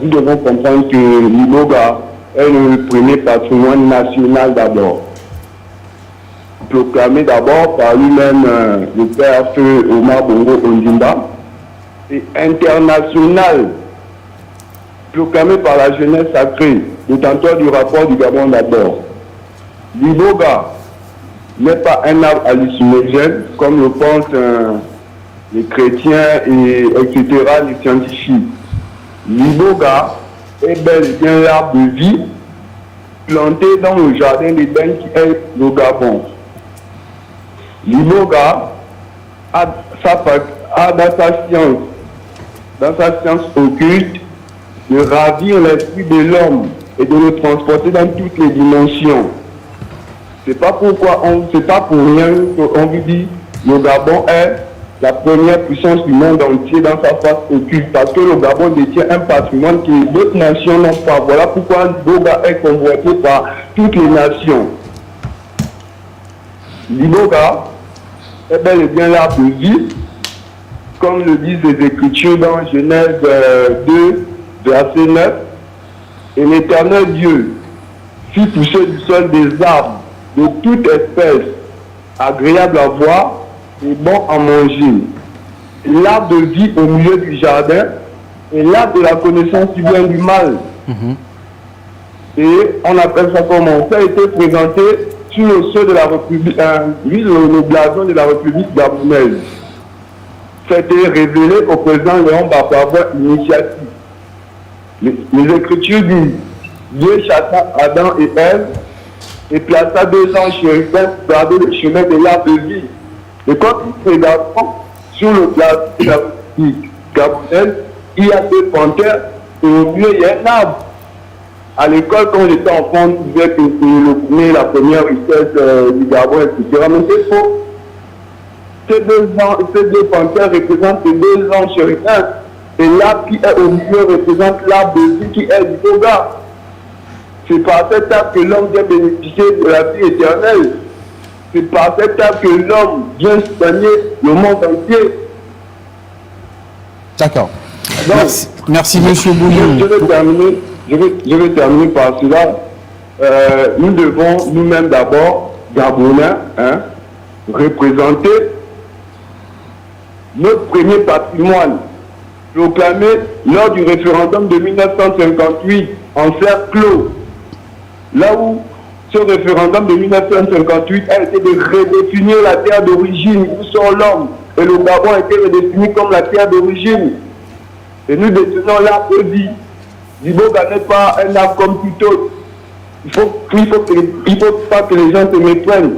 nous devons comprendre que l'iboga est le premier patrimoine national d'abord. Proclamé d'abord par lui-même le père Feu Omar Bongo Ondimba et international, proclamé par la jeunesse sacrée, détenteur du rapport du Gabon d'abord. L'iboga n'est pas un arbre hallucinogène comme le pensent les chrétiens et etc. les scientifiques. L'iboga est bel et bien l'arbre de vie planté dans le jardin d'Éden qui est le Gabon. L'iboga a dans sa science occulte, de ravir l'esprit de l'homme et de le transporter dans toutes les dimensions. C'est pas pour rien qu'on vous dit le Gabon est la première puissance du monde entier dans sa face occulte, parce que le Gabon détient un patrimoine que d'autres nations n'ont pas. Voilà pourquoi l'iboga est convoité par toutes les nations. L'iboga est bel et bien l'arbre de vie comme le disent les Écritures dans Genèse 2, verset 9. Et l'Éternel Dieu fit pousser du sol des arbres de toute espèce, agréables à voir et bons à manger. L'arbre de vie au milieu du jardin et l'arbre de la connaissance du bien et du mal. Et on appelle ça comment? Ça a été présenté sur le sol de la République, le blason de la République gabonaise. Ça a été révélé au président Léon Bapava Initiative. Les Écritures disent: Dieu chassa Adam et Ève et plaça 2 anges chérubins pour garder le chemin de l'arbre de vie. Et quand nous regardons sur le blason de la République gabonaise, il y a 2 panthères et au milieu il y a un arbre. À l'école, quand j'étais enfant, on disait que c'est la première richesse du Gabon, etc. Mais c'est faux. Ces 2 panthères représentent les 2 anges chérubins. Et l'arbre qui est au milieu représente l'arbre de vie qui est l'Iboga. C'est par cet arbre que l'homme vient bénéficier de la vie éternelle. C'est par cet arbre que l'homme vient soigner le monde entier. D'accord. Merci Monsieur Bouillon. Je vais terminer par cela. Nous devons nous-mêmes d'abord, Gabonais, représenter notre premier patrimoine proclamé lors du référendum de 1958 en cercle clos. Là où ce référendum de 1958 a été de redéfinir la terre d'origine où sort l'homme. Et le Gabon a été redéfini comme la terre d'origine. Et nous détenons l'arbre de vie. L'Iboga n'est pas un arbre comme tout autre. Il faut pas que les gens se méprennent.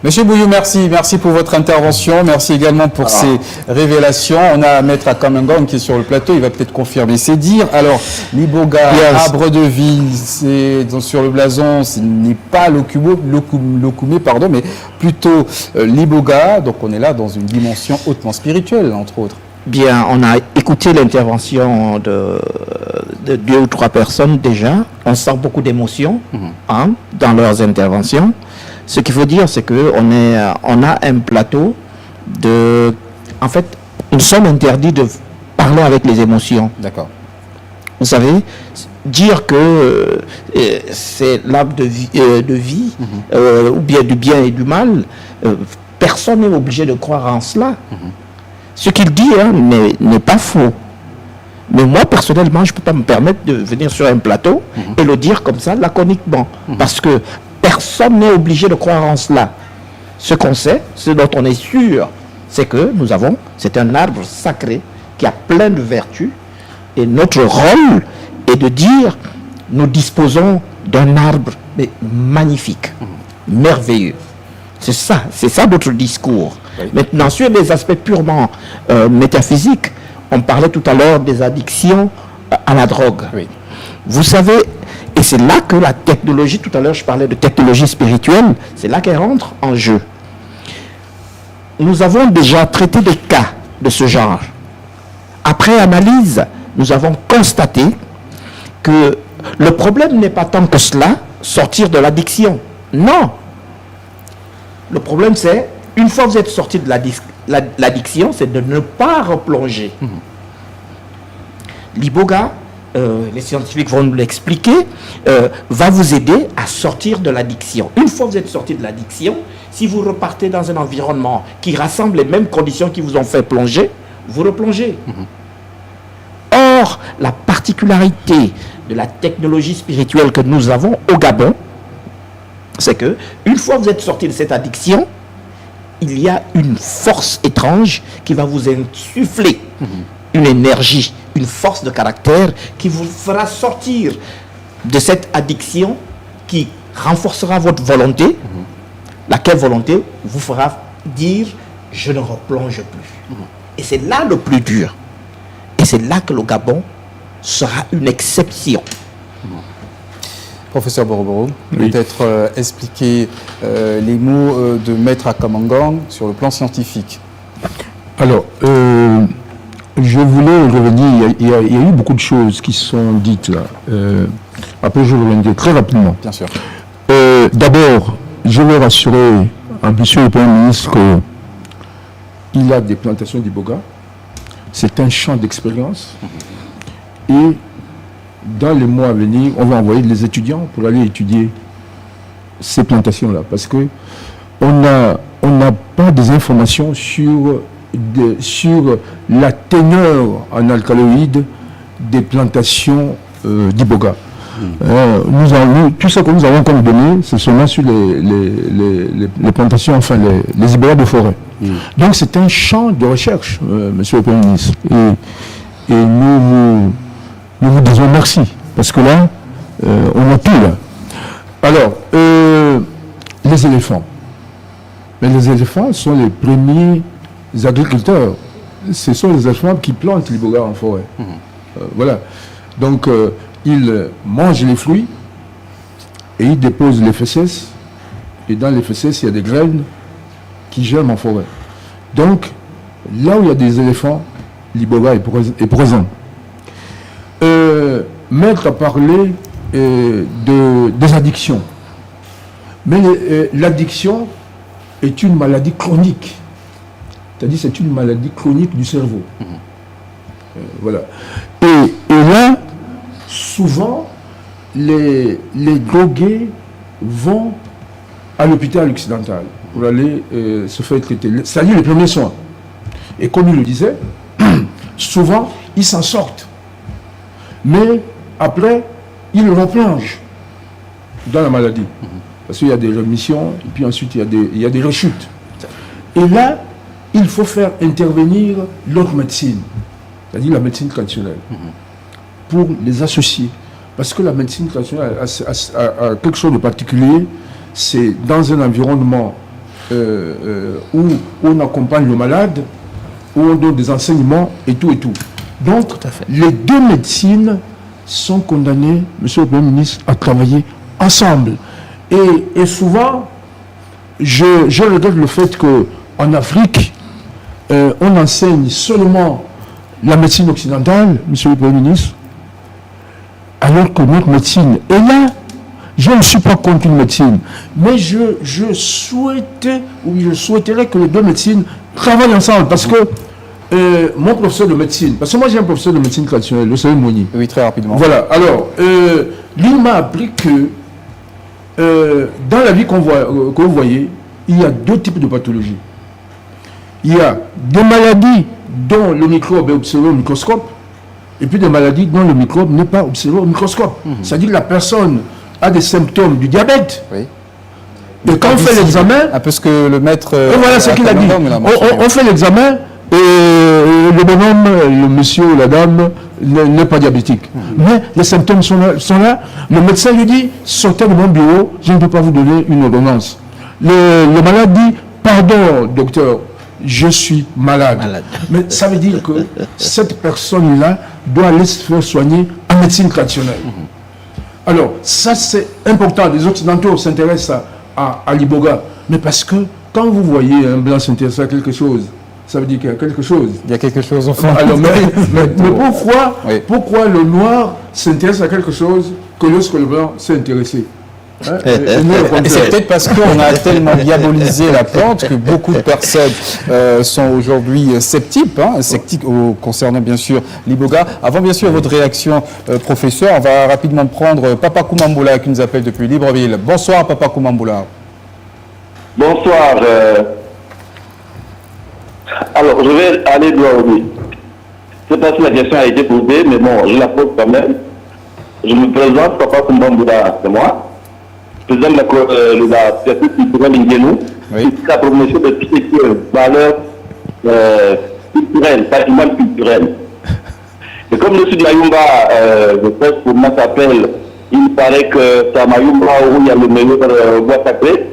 Monsieur Bouillou, merci. Merci pour votre intervention. Merci également pour ces révélations. On a Maître Akamengong qui est sur le plateau. Il va peut-être confirmer ses dires. Alors, l'Iboga, arbre de vie, c'est sur le blason, ce n'est pas l'Okoumé, pardon, mais plutôt l'Iboga. Donc, on est là dans une dimension hautement spirituelle, entre autres. Bien, on a écouté l'intervention de 2 ou 3 personnes déjà. On sent beaucoup d'émotion dans leurs interventions. Ce qu'il faut dire, c'est qu'on a un plateau de... En fait, nous sommes interdits de parler avec les émotions. D'accord. Vous savez, dire que c'est l'arbre de vie, ou bien du bien et du mal, personne n'est obligé de croire en cela. Ce qu'il dit n'est pas faux. Mais moi, personnellement, je ne peux pas me permettre de venir sur un plateau et le dire comme ça, laconiquement. Parce que personne n'est obligé de croire en cela. Ce qu'on sait, ce dont on est sûr, c'est que c'est un arbre sacré qui a plein de vertus. Et notre rôle est de dire, nous disposons d'un arbre magnifique, merveilleux. C'est ça notre discours. Oui. Maintenant, sur les aspects purement métaphysiques, on parlait tout à l'heure des addictions à la drogue. Oui. Vous savez, et c'est là que la technologie, tout à l'heure je parlais de technologie spirituelle, c'est là qu'elle rentre en jeu. Nous avons déjà traité des cas de ce genre. Après analyse, nous avons constaté que le problème n'est pas tant que cela, sortir de l'addiction. Non. Le problème c'est, une fois que vous êtes sorti de l'addiction, c'est de ne pas replonger. L'Iboga, les scientifiques vont nous l'expliquer, va vous aider à sortir de l'addiction. Une fois que vous êtes sorti de l'addiction, si vous repartez dans un environnement qui rassemble les mêmes conditions qui vous ont fait plonger, vous replongez. Or, la particularité de la technologie spirituelle que nous avons au Gabon, c'est que une fois que vous êtes sorti de cette addiction, il y a une force étrange qui va vous insuffler une énergie, une force de caractère qui vous fera sortir de cette addiction, qui renforcera votre volonté, laquelle volonté vous fera dire « je ne replonge plus ». Et c'est là le plus dur. Et c'est là que le Gabon sera une exception. Professeur Boroboro, peut-être expliquer les mots de Maître Akamengong sur le plan scientifique. Alors, je voulais revenir, il y a eu beaucoup de choses qui sont dites là. Après, je reviendrai très rapidement. Bien sûr. D'abord, je veux rassurer, monsieur le Premier ministre, il a des plantations d'iboga. C'est un champ d'expérience. Et dans les mois à venir, on va envoyer les étudiants pour aller étudier ces plantations-là. Parce que on n'a pas des informations sur la teneur en alcaloïdes des plantations d'iboga. Tout ce que nous avons comme données, c'est seulement sur les plantations, enfin les ibogas de forêt. Donc c'est un champ de recherche, monsieur le Premier ministre. Et nous vous disons merci, parce que là, on a tout là. Alors, les éléphants. Mais les éléphants sont les premiers agriculteurs. Ce sont les éléphants qui plantent l'iboga en forêt. Voilà. Donc, ils mangent les fruits et ils déposent les fesses. Et dans les fesses, il y a des graines qui germent en forêt. Donc, là où il y a des éléphants, l'iboga est présent. Maître a parlé des addictions. Mais l'addiction est une maladie chronique. C'est-à-dire c'est une maladie chronique du cerveau. Voilà. Et là, souvent, les drogués vont à l'hôpital occidental pour aller se faire traiter. C'est-à-dire les premiers soins. Et comme il le disait, souvent, ils s'en sortent. Mais après, ils replongent dans la maladie. Parce qu'il y a des rémissions, et puis ensuite il y a des rechutes. Et là, il faut faire intervenir l'autre médecine, c'est-à-dire la médecine traditionnelle, pour les associer. Parce que la médecine traditionnelle a quelque chose de particulier, c'est dans un environnement où on accompagne le malade, où on donne des enseignements et tout et tout. Donc, les deux médecines sont condamnées, monsieur le Premier ministre, à travailler ensemble. Et souvent, je regrette le fait qu'en Afrique, on enseigne seulement la médecine occidentale, monsieur le Premier ministre, alors que notre médecine est là. Je ne suis pas contre une médecine, mais je souhaiterais que les deux médecines travaillent ensemble, parce que mon professeur de médecine, parce que moi j'ai un professeur de médecine traditionnelle, le Seigneur Mouni. Oui, très rapidement. Voilà, alors, lui m'a appris que dans la vie que vous voyez, il y a deux types de pathologies. Il y a des maladies dont le microbe est observé au microscope, et puis des maladies dont le microbe n'est pas observé au microscope. C'est-à-dire que la personne a des symptômes du diabète. Oui. Et quand on fait l'examen... Un peu ce que le maître... voilà ce qu'il a dit. On fait l'examen et le bonhomme, le monsieur ou la dame n'est pas diabétique. Mais les symptômes sont là. Le médecin lui dit, sortez de mon bureau, je ne peux pas vous donner une ordonnance. Le malade dit, pardon docteur, je suis malade. Mais ça veut dire que cette personne-là doit aller se faire soigner en médecine traditionnelle. Alors, ça c'est important. Les Occidentaux s'intéressent à l'iboga. Mais parce que quand vous voyez un blanc s'intéresser à quelque chose, ça veut dire qu'il y a quelque chose. Il y a quelque chose au fond. Alors, mais pourquoi le noir s'intéresse à quelque chose que lorsque le blanc s'est intéressé? Et c'est peut-être parce qu'on a tellement diabolisé la plante que beaucoup de personnes sont aujourd'hui sceptiques concernant bien sûr l'iboga. Avant bien sûr votre réaction, professeur, on va rapidement prendre Papa Koumamboula qui nous appelle depuis Libreville. Bonsoir Papa Koumamboula. Bonsoir. Alors je vais aller droit au but. Je ne sais pas si la question a été posée, mais bon, je la pose quand même. Je me présente, Papa Koumamboula, c'est moi. Président de la société culturelle Ingenu, la promotion de toutes les valeurs culturelles, patrimoine culturel. Et comme le sud de Mayumba, je pense que moi s'appelle, il paraît que c'est à Mayumba où il y a le meilleur bois sacré.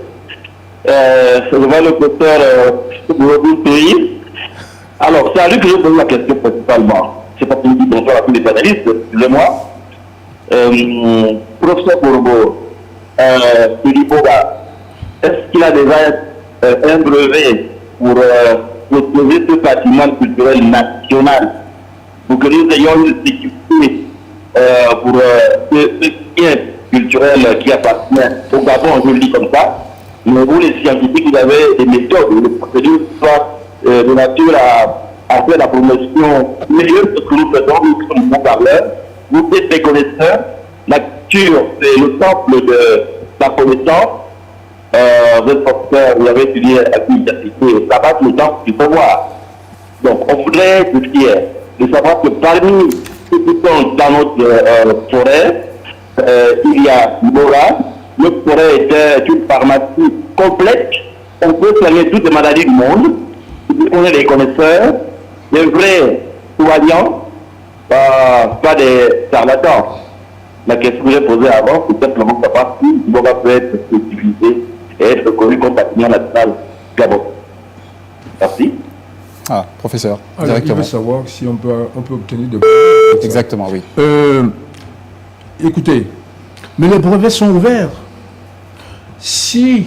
Je vois le professeur du pays. Alors, c'est à lui que je pose la question principalement. C'est pas pour dire bonjour à tous les panélistes, excusez-moi. Professeur Bourgo, l'iboga, est-ce qu'il a déjà un brevet pour protéger ce patrimoine culturel national, pour que nous ayons une sécurité pour ce bien culturel qui appartient au Gabon, je le dis comme ça, mais vous les scientifiques, vous avez des méthodes, des procédures de nature à faire la promotion meilleure de ce que nous faisons, nous sommes bons parleurs, vous êtes des connaisseurs, la culture c'est le temple de la connaissance. Votre professeur, vous avez étudié à l'université, ça va tout le temps du pouvoir. Donc on voudrait être fiers de savoir que parmi ceux qui sont dans notre forêt, il y a l'IBOGA. Notre forêt est une pharmacie complète. On peut soigner toutes les maladies du monde. On est des connaisseurs, des vrais soignants, pas des charlatans. La question que j'ai posée avant, c'est simplement savoir si l'IBOGA peut être utilisé et être connu comme patrimoine national Gabon. Merci. Ah, professeur, Alors, directement. il veut savoir si on peut obtenir des... Exactement, oui. Écoutez, mais les brevets sont ouverts. Si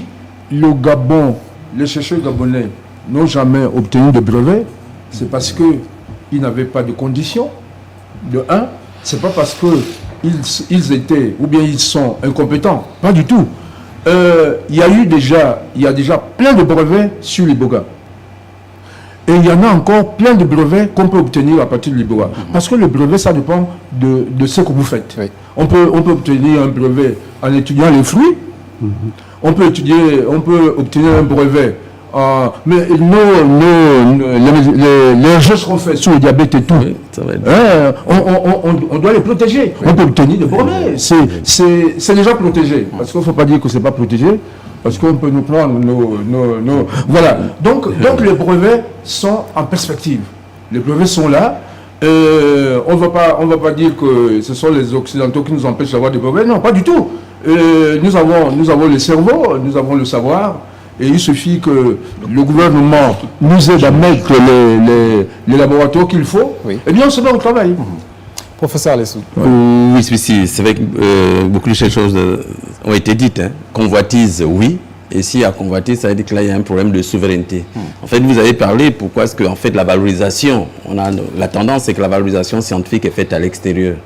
le Gabon, les chercheurs gabonais n'ont jamais obtenu de brevet, c'est parce qu'ils n'avaient pas de conditions. De un, c'est pas parce qu'ils étaient ou bien ils sont incompétents. Pas du tout. Il y a déjà plein de brevets sur l'IBOGA. Et il y en a encore plein de brevets qu'on peut obtenir à partir de l'IBOGA. Parce que le brevet, ça dépend de ce que vous faites. Oui. On peut obtenir un brevet en étudiant les fruits. On peut obtenir un brevet. Mais les gestes qu'on fait sur le diabète et tout, oui, on doit les protéger. Oui. On peut obtenir des brevets. C'est déjà protégé. Parce qu'il ne faut pas dire que ce n'est pas protégé. Parce qu'on peut nous prendre nos... Voilà. Donc les brevets sont en perspective. Les brevets sont là. On ne va pas dire que ce sont les Occidentaux qui nous empêchent d'avoir des brevets. Non, pas du tout. Nous avons le cerveau, nous avons le savoir. Et il suffit que le gouvernement nous aide à mettre les laboratoires qu'il faut. Oui. Eh bien, on se met au travail. Professeur Alessou. Oui, c'est vrai que beaucoup de choses ont été dites. Hein. Convoitise, oui. Et si à convoitise, ça veut dire que là, il y a un problème de souveraineté. En fait, vous avez parlé pourquoi est-ce que en fait, la valorisation, la tendance, c'est que la valorisation scientifique est faite à l'extérieur.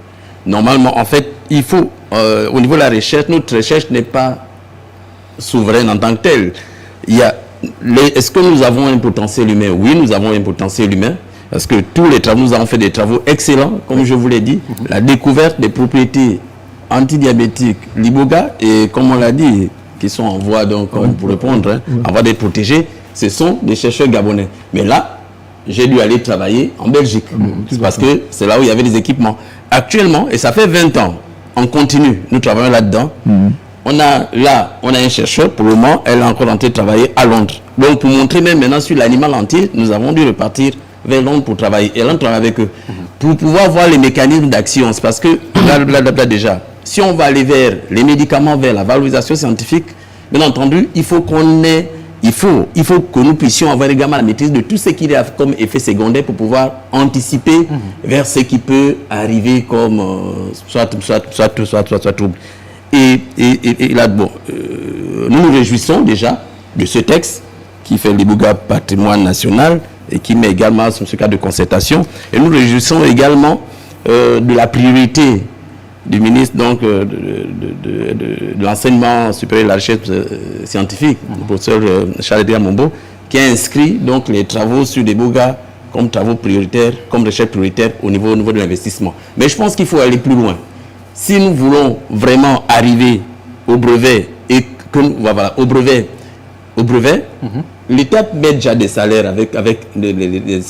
Normalement, en fait, il faut, au niveau de la recherche, notre recherche n'est pas souveraine en tant que telle. Est-ce que nous avons un potentiel humain? Oui, nous avons un potentiel humain. Parce que tous les travaux, nous avons fait des travaux excellents, comme je vous l'ai dit. La découverte des propriétés antidiabétiques, l'IBOGA, et comme on l'a dit, qui sont en voie, donc, pour répondre, en voie d'être protégés, ce sont des chercheurs gabonais. Mais là, j'ai dû aller travailler en Belgique. C'est parce que c'est là où il y avait des équipements. Actuellement, et ça fait 20 ans, on continue, nous travaillons là-dedans. On a un chercheur, pour le moment, elle est encore en train de travailler à Londres. Donc, pour montrer même maintenant sur l'animal entier, nous avons dû repartir vers Londres pour travailler. Et là, on travaille avec eux. Pour pouvoir voir les mécanismes d'action, c'est parce que, là, déjà, si on va aller vers les médicaments, vers la valorisation scientifique, bien entendu, il faut que nous puissions avoir également la maîtrise de tout ce qu'il y a comme effet secondaire pour pouvoir anticiper vers ce qui peut arriver comme soit trouble. Et là, bon, nous nous réjouissons déjà de ce texte qui fait l'IBOGA patrimoine national et qui met également sur ce cas de concertation. Et nous réjouissons également de la priorité du ministre donc, de l'enseignement supérieur et de la recherche scientifique, le professeur Charles Mombo, qui a inscrit donc, les travaux sur l'IBOGA comme travaux prioritaires, comme recherche prioritaire au niveau de l'investissement. Mais je pense qu'il faut aller plus loin. Si nous voulons vraiment arriver au brevet, et que, voilà, au brevet, l'État met déjà des salaires avec des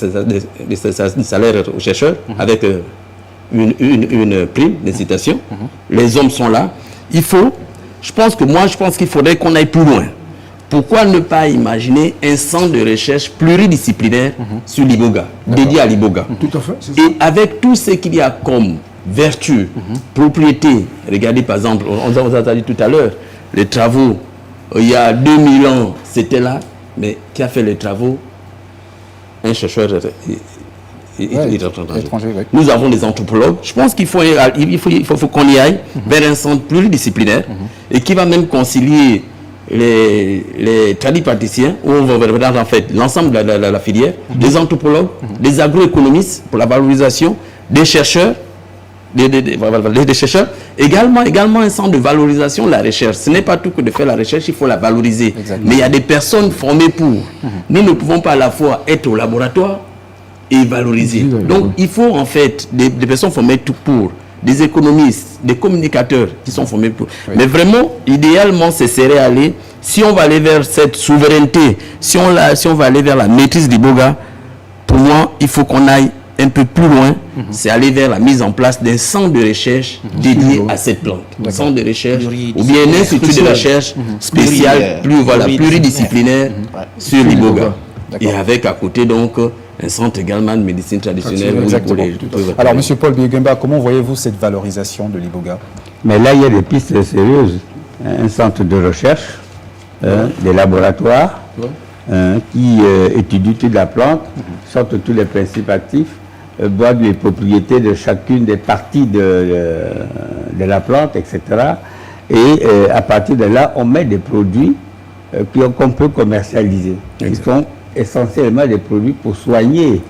salaires aux chercheurs, avec une prime d'incitation. Les hommes sont là. Je pense qu'il faudrait qu'on aille plus loin. Pourquoi ne pas imaginer un centre de recherche pluridisciplinaire sur l'IBOGA, dédié à l'IBOGA? Tout à fait. Et avec tout ce qu'il y a comme vertu, propriété. Regardez par exemple, on vous a dit tout à l'heure, les travaux, il y a 2000 ans, c'était là, mais qui a fait les travaux? Un chercheur étranger. Nous avons des anthropologues. Je pense qu'il faut qu'on y aille vers un centre pluridisciplinaire et qui va même concilier les tradipraticiens, où on va représenter en fait l'ensemble de la filière, des anthropologues, des agroéconomistes pour la valorisation, des chercheurs, des chercheurs Également un centre de valorisation de la recherche. Ce n'est pas tout que de faire la recherche, il faut la valoriser. Exactement. Mais il y a des personnes formées pour. Nous ne pouvons pas à la fois être au laboratoire et valoriser. Donc il faut en fait des personnes formées tout pour, des économistes, des communicateurs qui sont formés pour. Mais vraiment, idéalement, ce serait aller, si on va aller vers cette souveraineté, si on va aller vers la maîtrise du Boga, pour moi, il faut qu'on aille un peu plus loin, c'est aller vers la mise en place d'un centre de recherche dédié à cette plante. Un centre de recherche, ou bien un institut de recherche spécial, pluridisciplinaire sur l'Iboga. Et avec à côté donc un centre également de médecine traditionnelle. Exactement. Alors, M. Paul Biégemba, comment voyez-vous cette valorisation de l'Iboga? Mais là, il y a des pistes sérieuses. Un centre de recherche, des laboratoires qui étudient toute la plante, sortent tous les principes actifs, voient les propriétés de chacune des parties de la plante, etc. Et à partir de là, on met des produits qu'on peut commercialiser, qui sont essentiellement des produits pour soigner,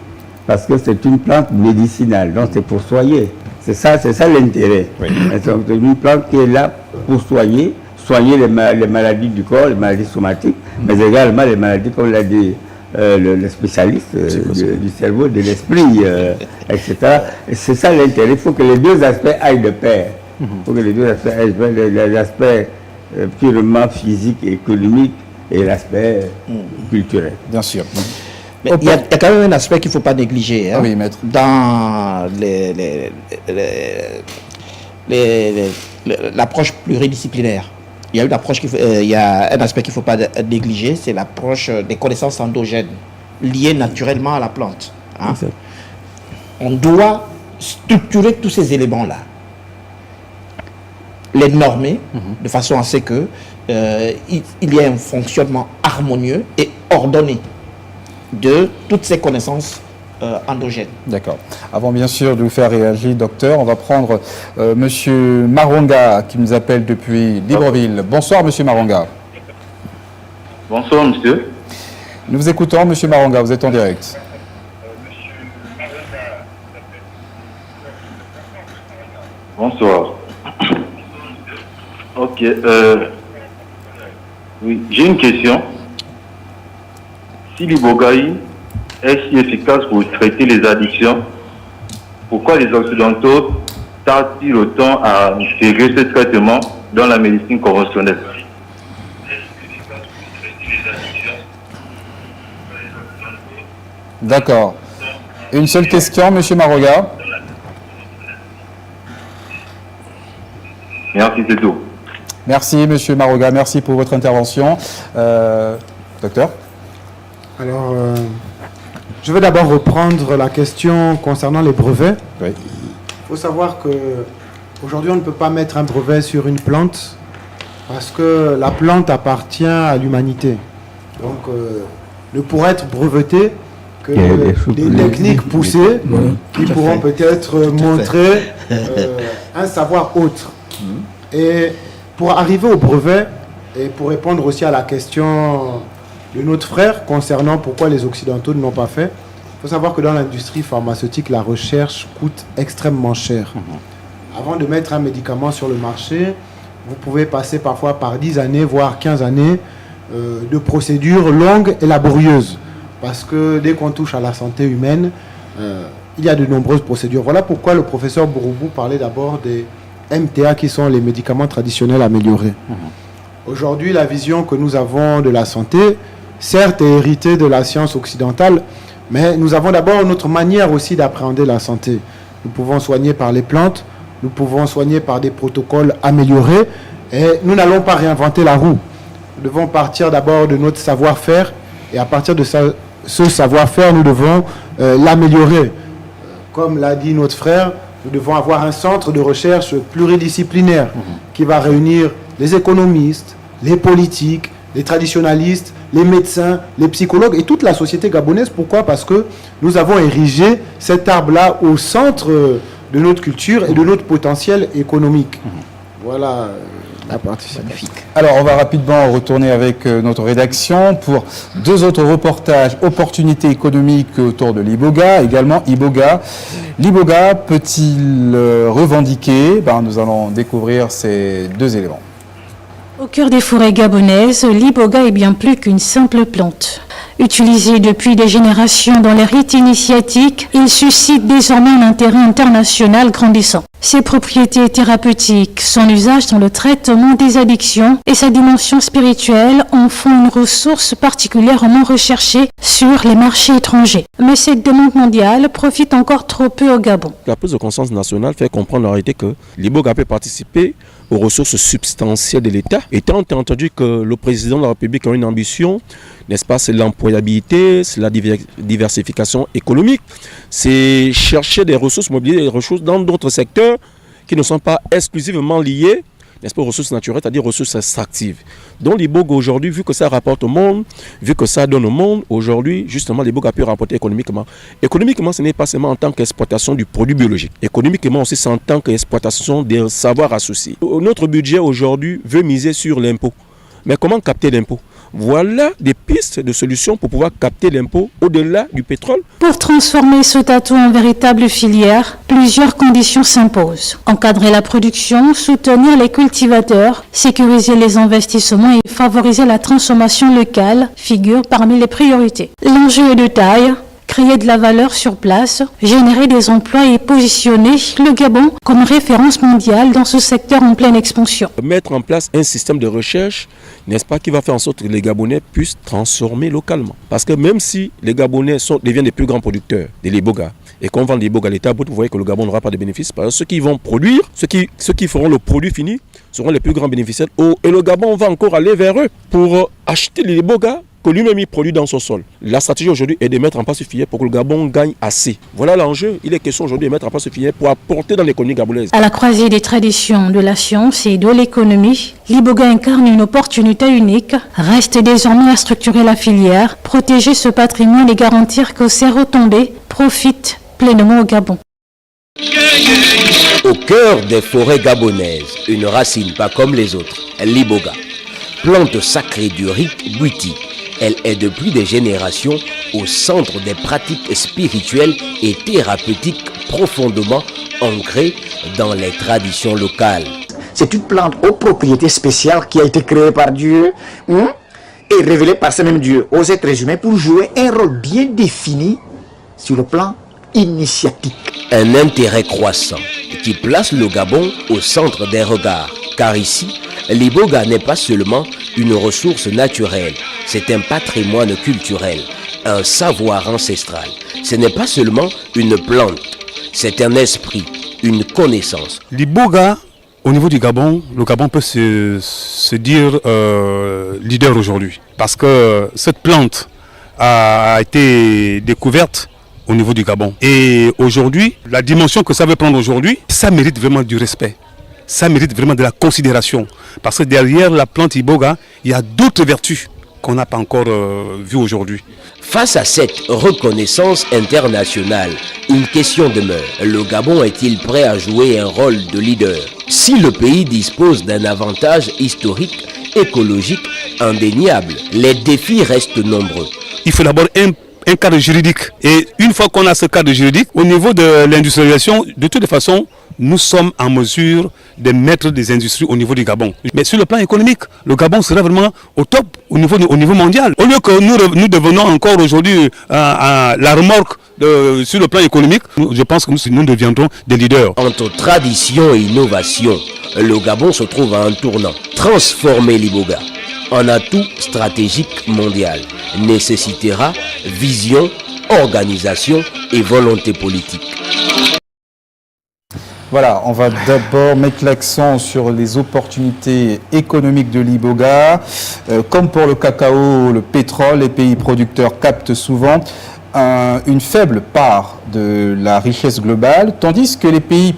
parce que c'est une plante médicinale, donc c'est pour soigner. C'est ça l'intérêt. C'est une plante qui est là pour soigner les maladies du corps, les maladies somatiques, mais également les maladies, comme l'a dit le spécialiste du cerveau, de l'esprit, etc. C'est ça l'intérêt. Il faut que les deux aspects aillent de pair. Il faut que les deux aspects aillent de pair. L'aspect purement physique et économique et l'aspect culturel. Bien sûr. Mais il y a quand même un aspect qu'il ne faut pas négliger. Oui, maître. Dans l'approche pluridisciplinaire, il y a une approche il y a un aspect qu'il ne faut pas négliger, c'est l'approche des connaissances endogènes liées naturellement à la plante. Hein. On doit structurer tous ces éléments-là, les normer de façon à ce que il y ait un fonctionnement harmonieux et ordonné de toutes ces connaissances endogènes. D'accord. Avant bien sûr de vous faire réagir, docteur, on va prendre Monsieur Maronga qui nous appelle depuis Libreville. Bonsoir Monsieur Maronga. Bonsoir monsieur. Nous vous écoutons Monsieur Maronga, vous êtes en direct. Bonsoir. Ok. Oui, j'ai une question. Si l'ibogaï est si efficace pour traiter les addictions, pourquoi les Occidentaux tardent-ils autant à intégrer ce traitement dans la médecine conventionnelle? D'accord. Une seule question, Monsieur Maronga. Merci, c'est tout. Merci Monsieur Maronga, merci pour votre intervention. Docteur? Alors, je vais d'abord reprendre la question concernant les brevets. Oui. Il faut savoir qu'aujourd'hui, on ne peut pas mettre un brevet sur une plante parce que la plante appartient à l'humanité. Donc, ne pourra être breveté que des techniques poussées qui pourront peut-être montrer un savoir autre. Et pour arriver au brevet, et pour répondre aussi à la question de notre frère concernant pourquoi les Occidentaux ne l'ont pas fait, il faut savoir que dans l'industrie pharmaceutique, la recherche coûte extrêmement cher. Avant de mettre un médicament sur le marché, vous pouvez passer parfois par 10 années, voire 15 années de procédures longues et laborieuses. Parce que dès qu'on touche à la santé humaine, il y a de nombreuses procédures. Voilà pourquoi le professeur Bouroubou parlait d'abord des MTA qui sont les médicaments traditionnels améliorés. Aujourd'hui, la vision que nous avons de la santé, certes, est héritée de la science occidentale, mais nous avons d'abord notre manière aussi d'appréhender la santé. Nous pouvons soigner par les plantes, nous pouvons soigner par des protocoles améliorés, et nous n'allons pas réinventer la roue. Nous devons partir d'abord de notre savoir-faire, et à partir de ce savoir-faire, nous devons l'améliorer. Comme l'a dit notre frère, nous devons avoir un centre de recherche pluridisciplinaire qui va réunir les économistes, les politiques, les traditionalistes, les médecins, les psychologues et toute la société gabonaise. Pourquoi? Parce que nous avons érigé cet arbre-là au centre de notre culture et de notre potentiel économique. Voilà La partie magnifique. Alors, on va rapidement retourner avec notre rédaction pour 2 autres reportages. Opportunités économiques autour de l'Iboga, également Iboga. L'Iboga peut-il revendiquer? Nous allons découvrir ces 2 éléments. Au cœur des forêts gabonaises, l'iboga est bien plus qu'une simple plante. Utilisé depuis des générations dans les rites initiatiques, il suscite désormais un intérêt international grandissant. Ses propriétés thérapeutiques, son usage dans le traitement des addictions et sa dimension spirituelle en font une ressource particulièrement recherchée sur les marchés étrangers. Mais cette demande mondiale profite encore trop peu au Gabon. La prise de conscience nationale fait comprendre en réalité que l'iboga peut participer aux ressources substantielles de l'État. Étant entendu que le président de la République a une ambition, n'est-ce pas, c'est l'employabilité, c'est la diversification économique, c'est chercher des ressources, mobiliser des ressources dans d'autres secteurs qui ne sont pas exclusivement liés, n'est-ce pas, aux ressources naturelles, c'est-à-dire ressources extractives. Donc l'iboga aujourd'hui, vu que ça rapporte au monde, vu que ça donne au monde, aujourd'hui, justement, l'iboga peut rapporter économiquement. Économiquement, ce n'est pas seulement en tant qu'exploitation du produit biologique. Économiquement aussi, c'est en tant qu'exploitation des savoirs associés. Notre budget aujourd'hui veut miser sur l'impôt. Mais comment capter l'impôt? Voilà des pistes de solutions pour pouvoir capter l'impôt au-delà du pétrole. Pour transformer ce tatou en véritable filière, plusieurs conditions s'imposent. Encadrer la production, soutenir les cultivateurs, sécuriser les investissements et favoriser la transformation locale figurent parmi les priorités. L'enjeu est de taille. Créer de la valeur sur place, générer des emplois et positionner le Gabon comme référence mondiale dans ce secteur en pleine expansion. Mettre en place un système de recherche, n'est-ce pas, qui va faire en sorte que les Gabonais puissent transformer localement. Parce que même si les Gabonais deviennent les plus grands producteurs de l'iboga et qu'on vend l'iboga à l'État, vous voyez que le Gabon n'aura pas de bénéfices. Parce que ceux qui vont produire, ceux qui feront le produit fini seront les plus grands bénéficiaires. Et le Gabon va encore aller vers eux pour acheter l'iboga que lui-même il produit dans son sol. La stratégie aujourd'hui est de mettre en place ce filière pour que le Gabon gagne assez. Voilà l'enjeu. Il est question aujourd'hui de mettre en place ce filière pour apporter dans l'économie gabonaise. À la croisée des traditions, de la science et de l'économie, l'iboga incarne une opportunité unique. Reste désormais à structurer la filière, protéger ce patrimoine et garantir que ses retombées profitent pleinement au Gabon. Au cœur des forêts gabonaises, une racine pas comme les autres, l'iboga. Plante sacrée du rite Bwiti. Elle est depuis des générations au centre des pratiques spirituelles et thérapeutiques profondément ancrées dans les traditions locales. C'est une plante aux propriétés spéciales qui a été créée par Dieu et révélée par ce même Dieu aux êtres humains pour jouer un rôle bien défini sur le plan initiatique. Un intérêt croissant qui place le Gabon au centre des regards, car ici, l'iboga n'est pas seulement une ressource naturelle, c'est un patrimoine culturel, un savoir ancestral. Ce n'est pas seulement une plante, c'est un esprit, une connaissance. L'iboga, au niveau du Gabon, le Gabon peut se dire leader aujourd'hui, parce que cette plante a été découverte au niveau du Gabon. Et aujourd'hui, la dimension que ça veut prendre aujourd'hui, ça mérite vraiment du respect. Ça mérite vraiment de la considération. Parce que derrière la plante iboga, il y a d'autres vertus qu'on n'a pas encore vues aujourd'hui. Face à cette reconnaissance internationale, une question demeure. Le Gabon est-il prêt à jouer un rôle de leader? Si le pays dispose d'un avantage historique, écologique, indéniable, les défis restent nombreux. Il faut d'abord un cadre juridique. Et une fois qu'on a ce cadre juridique, au niveau de l'industrialisation, de toute façon, nous sommes en mesure de mettre des industries au niveau du Gabon. Mais sur le plan économique, le Gabon sera vraiment au top au niveau mondial. Au lieu que nous devenons encore aujourd'hui à la remorque sur le plan économique, je pense que nous deviendrons des leaders. Entre tradition et innovation, le Gabon se trouve à un tournant. Transformer l'iboga en atout stratégique mondial nécessitera vision, organisation et volonté politique. Voilà, on va d'abord mettre l'accent sur les opportunités économiques de l'iboga. Comme pour le cacao, le pétrole, les pays producteurs captent souvent une faible part de la richesse globale, tandis que les pays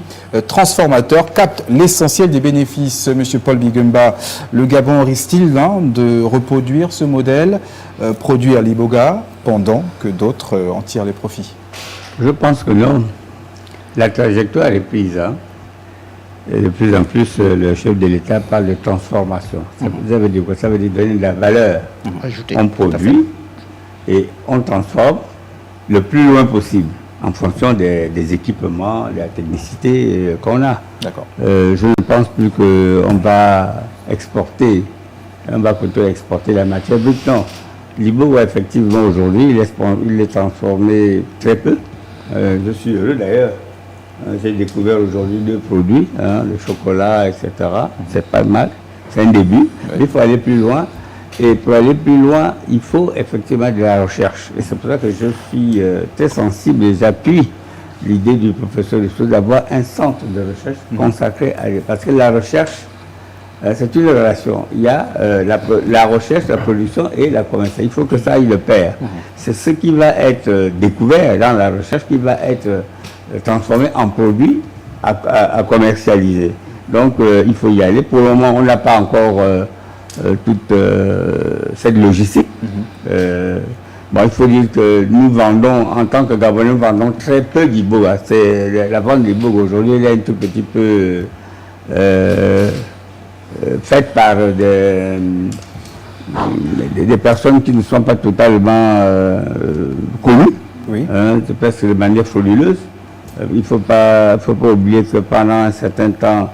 transformateurs captent l'essentiel des bénéfices. Monsieur Paul Bigemba, le Gabon risque-t-il de reproduire ce modèle, produire l'iboga, pendant que d'autres en tirent les profits? Je pense que non. La trajectoire est prise. Et de plus en plus, le chef de l'État parle de transformation. Ça veut dire quoi? Ça veut dire donner de la valeur. On produit et on transforme le plus loin possible en fonction des équipements, de la technicité qu'on a. D'accord. Je ne pense plus qu'on va exporter, on va plutôt exporter la matière brute. Non. L'Iboga, effectivement, aujourd'hui, il est transformé très peu. Je suis heureux d'ailleurs. J'ai découvert aujourd'hui 2 produits, le chocolat, etc. C'est pas mal, c'est un début. Il faut aller plus loin. Et pour aller plus loin, il faut effectivement de la recherche. Et c'est pour ça que je suis très sensible et j'appuie l'idée du professeur Rousseau d'avoir un centre de recherche consacré à lui. Parce que la recherche, c'est une relation. Il y a la recherche, la production et la commercialisation. Il faut que ça aille de pair. C'est ce qui va être découvert dans la recherche qui va être transformé en produit à commercialiser. Donc il faut y aller. Pour le moment, on n'a pas encore toute cette logistique. Bon, il faut dire que nous vendons, en tant que Gabonais, nous vendons très peu d'Iboga. La vente d'Iboga aujourd'hui, elle est un tout petit peu faite par des personnes qui ne sont pas totalement connues. Oui. C'est presque de manière frauduleuse. Il ne faut pas oublier que pendant un certain temps,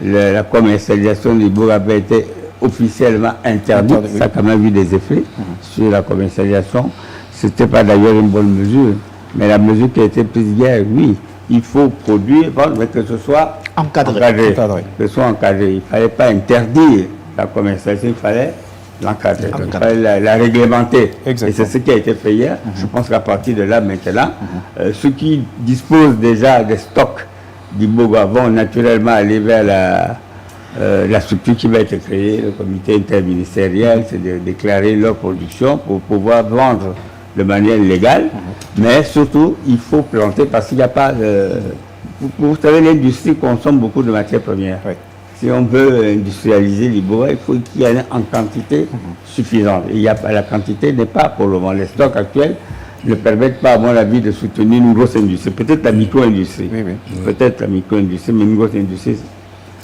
la commercialisation d'Iboga avait été officiellement interdite. Ça a quand même eu des effets sur la commercialisation. Ce n'était pas d'ailleurs une bonne mesure. Mais la mesure qui a été prise hier, oui, il faut produire, mais que ce soit encadré. Que ce soit encadré. Il ne fallait pas interdire la commercialisation, il fallait l'encadrer, il fallait la réglementer. Exactement. Et c'est ce qui a été fait hier. Je pense qu'à partir de là, maintenant, ceux qui disposent déjà des stocks d'Iboga vont naturellement aller vers la structure qui va être créée, le comité interministériel, c'est de déclarer leur production pour pouvoir vendre de manière légale. Mais surtout, il faut planter parce qu'il n'y a pas de... Vous savez, l'industrie consomme beaucoup de matières premières. Oui. Si on veut industrialiser l'Iboga, il faut qu'il y en ait en quantité suffisante. Et la quantité n'est pas pour le moment. Les stocks actuels ne permettent pas, à mon avis, de soutenir une grosse industrie. Peut-être la micro-industrie. Oui. Peut-être la micro-industrie, mais une grosse industrie,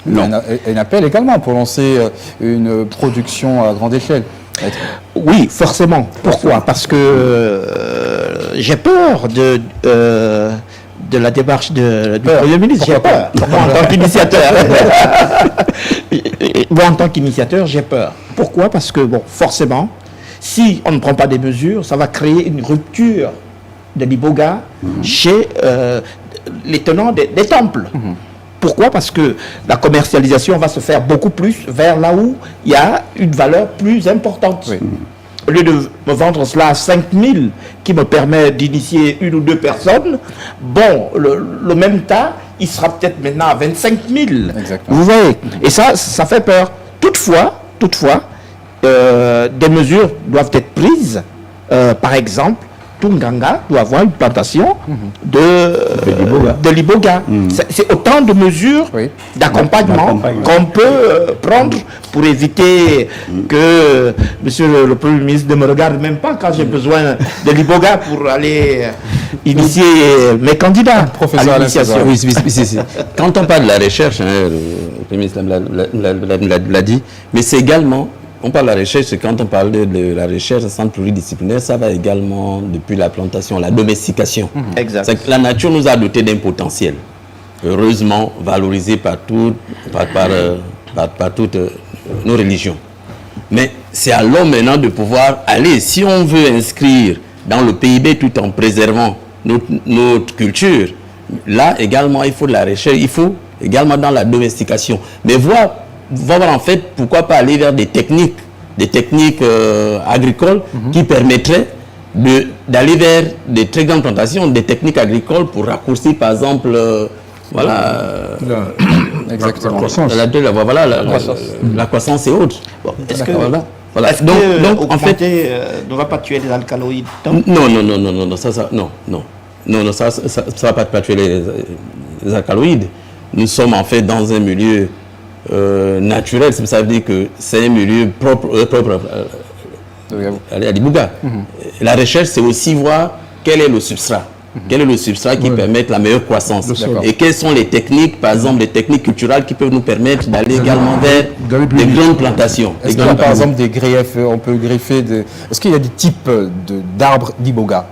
non. Un appel également pour lancer une production à grande échelle. Oui, forcément. Pourquoi? Parce que j'ai peur de la démarche du Premier ministre. J'ai peur. Moi, en tant qu'initiateur. Moi, en tant qu'initiateur, j'ai peur. Pourquoi? Parce que, bon, forcément, si on ne prend pas des mesures, ça va créer une rupture de l'Iboga chez les tenants des temples. Pourquoi? Parce que la commercialisation va se faire beaucoup plus vers là où il y a une valeur plus importante. Oui. Au lieu de me vendre cela à 5 000, qui me permet d'initier 1 ou 2 personnes, bon, le même tas, il sera peut-être maintenant à 25 000. Exactement. Vous voyez? Et ça fait peur. Toutefois, des mesures doivent être prises. Par exemple, Tunganga doit avoir une plantation de l'Iboga. C'est autant de mesures d'accompagnement qu'on peut prendre pour éviter que Monsieur le Premier ministre ne me regarde même pas quand j'ai besoin de l'Iboga pour aller initier mes candidats Professeur à l'initiation. Oui. Quand on parle de la recherche, le Premier ministre l'a dit, mais c'est également... On parle de la recherche, c'est quand on parle de la recherche, centre pluridisciplinaire, ça va également depuis la plantation, la domestication. Exact. C'est que la nature nous a doté d'un potentiel, heureusement valorisé par toutes nos religions. Mais c'est à l'homme maintenant de pouvoir aller, si on veut inscrire dans le PIB tout en préservant notre culture, là également il faut de la recherche, il faut également dans la domestication. Mais voir en fait, pourquoi pas aller vers des techniques agricoles qui permettraient d'aller vers des très grandes plantations, des techniques agricoles pour raccourcir par exemple, exactement. La croissance et autres. Bon, est-ce que donc en fait, ne va pas tuer les alcaloïdes? Non, ça va pas tuer les alcaloïdes. Nous sommes en fait dans un milieu naturel, ça veut dire que c'est un milieu propre à l'Iboga. La recherche, c'est aussi voir quel est le substrat. Quel est le substrat qui permet la meilleure croissance? D'accord. Et quelles sont les techniques, par exemple, les techniques culturelles qui peuvent nous permettre d'aller également vers des grandes plantations? Est-ce qu'il y a par exemple des grieffes, on peut greffer des... Est-ce qu'il y a des types d'arbres d'Iboga?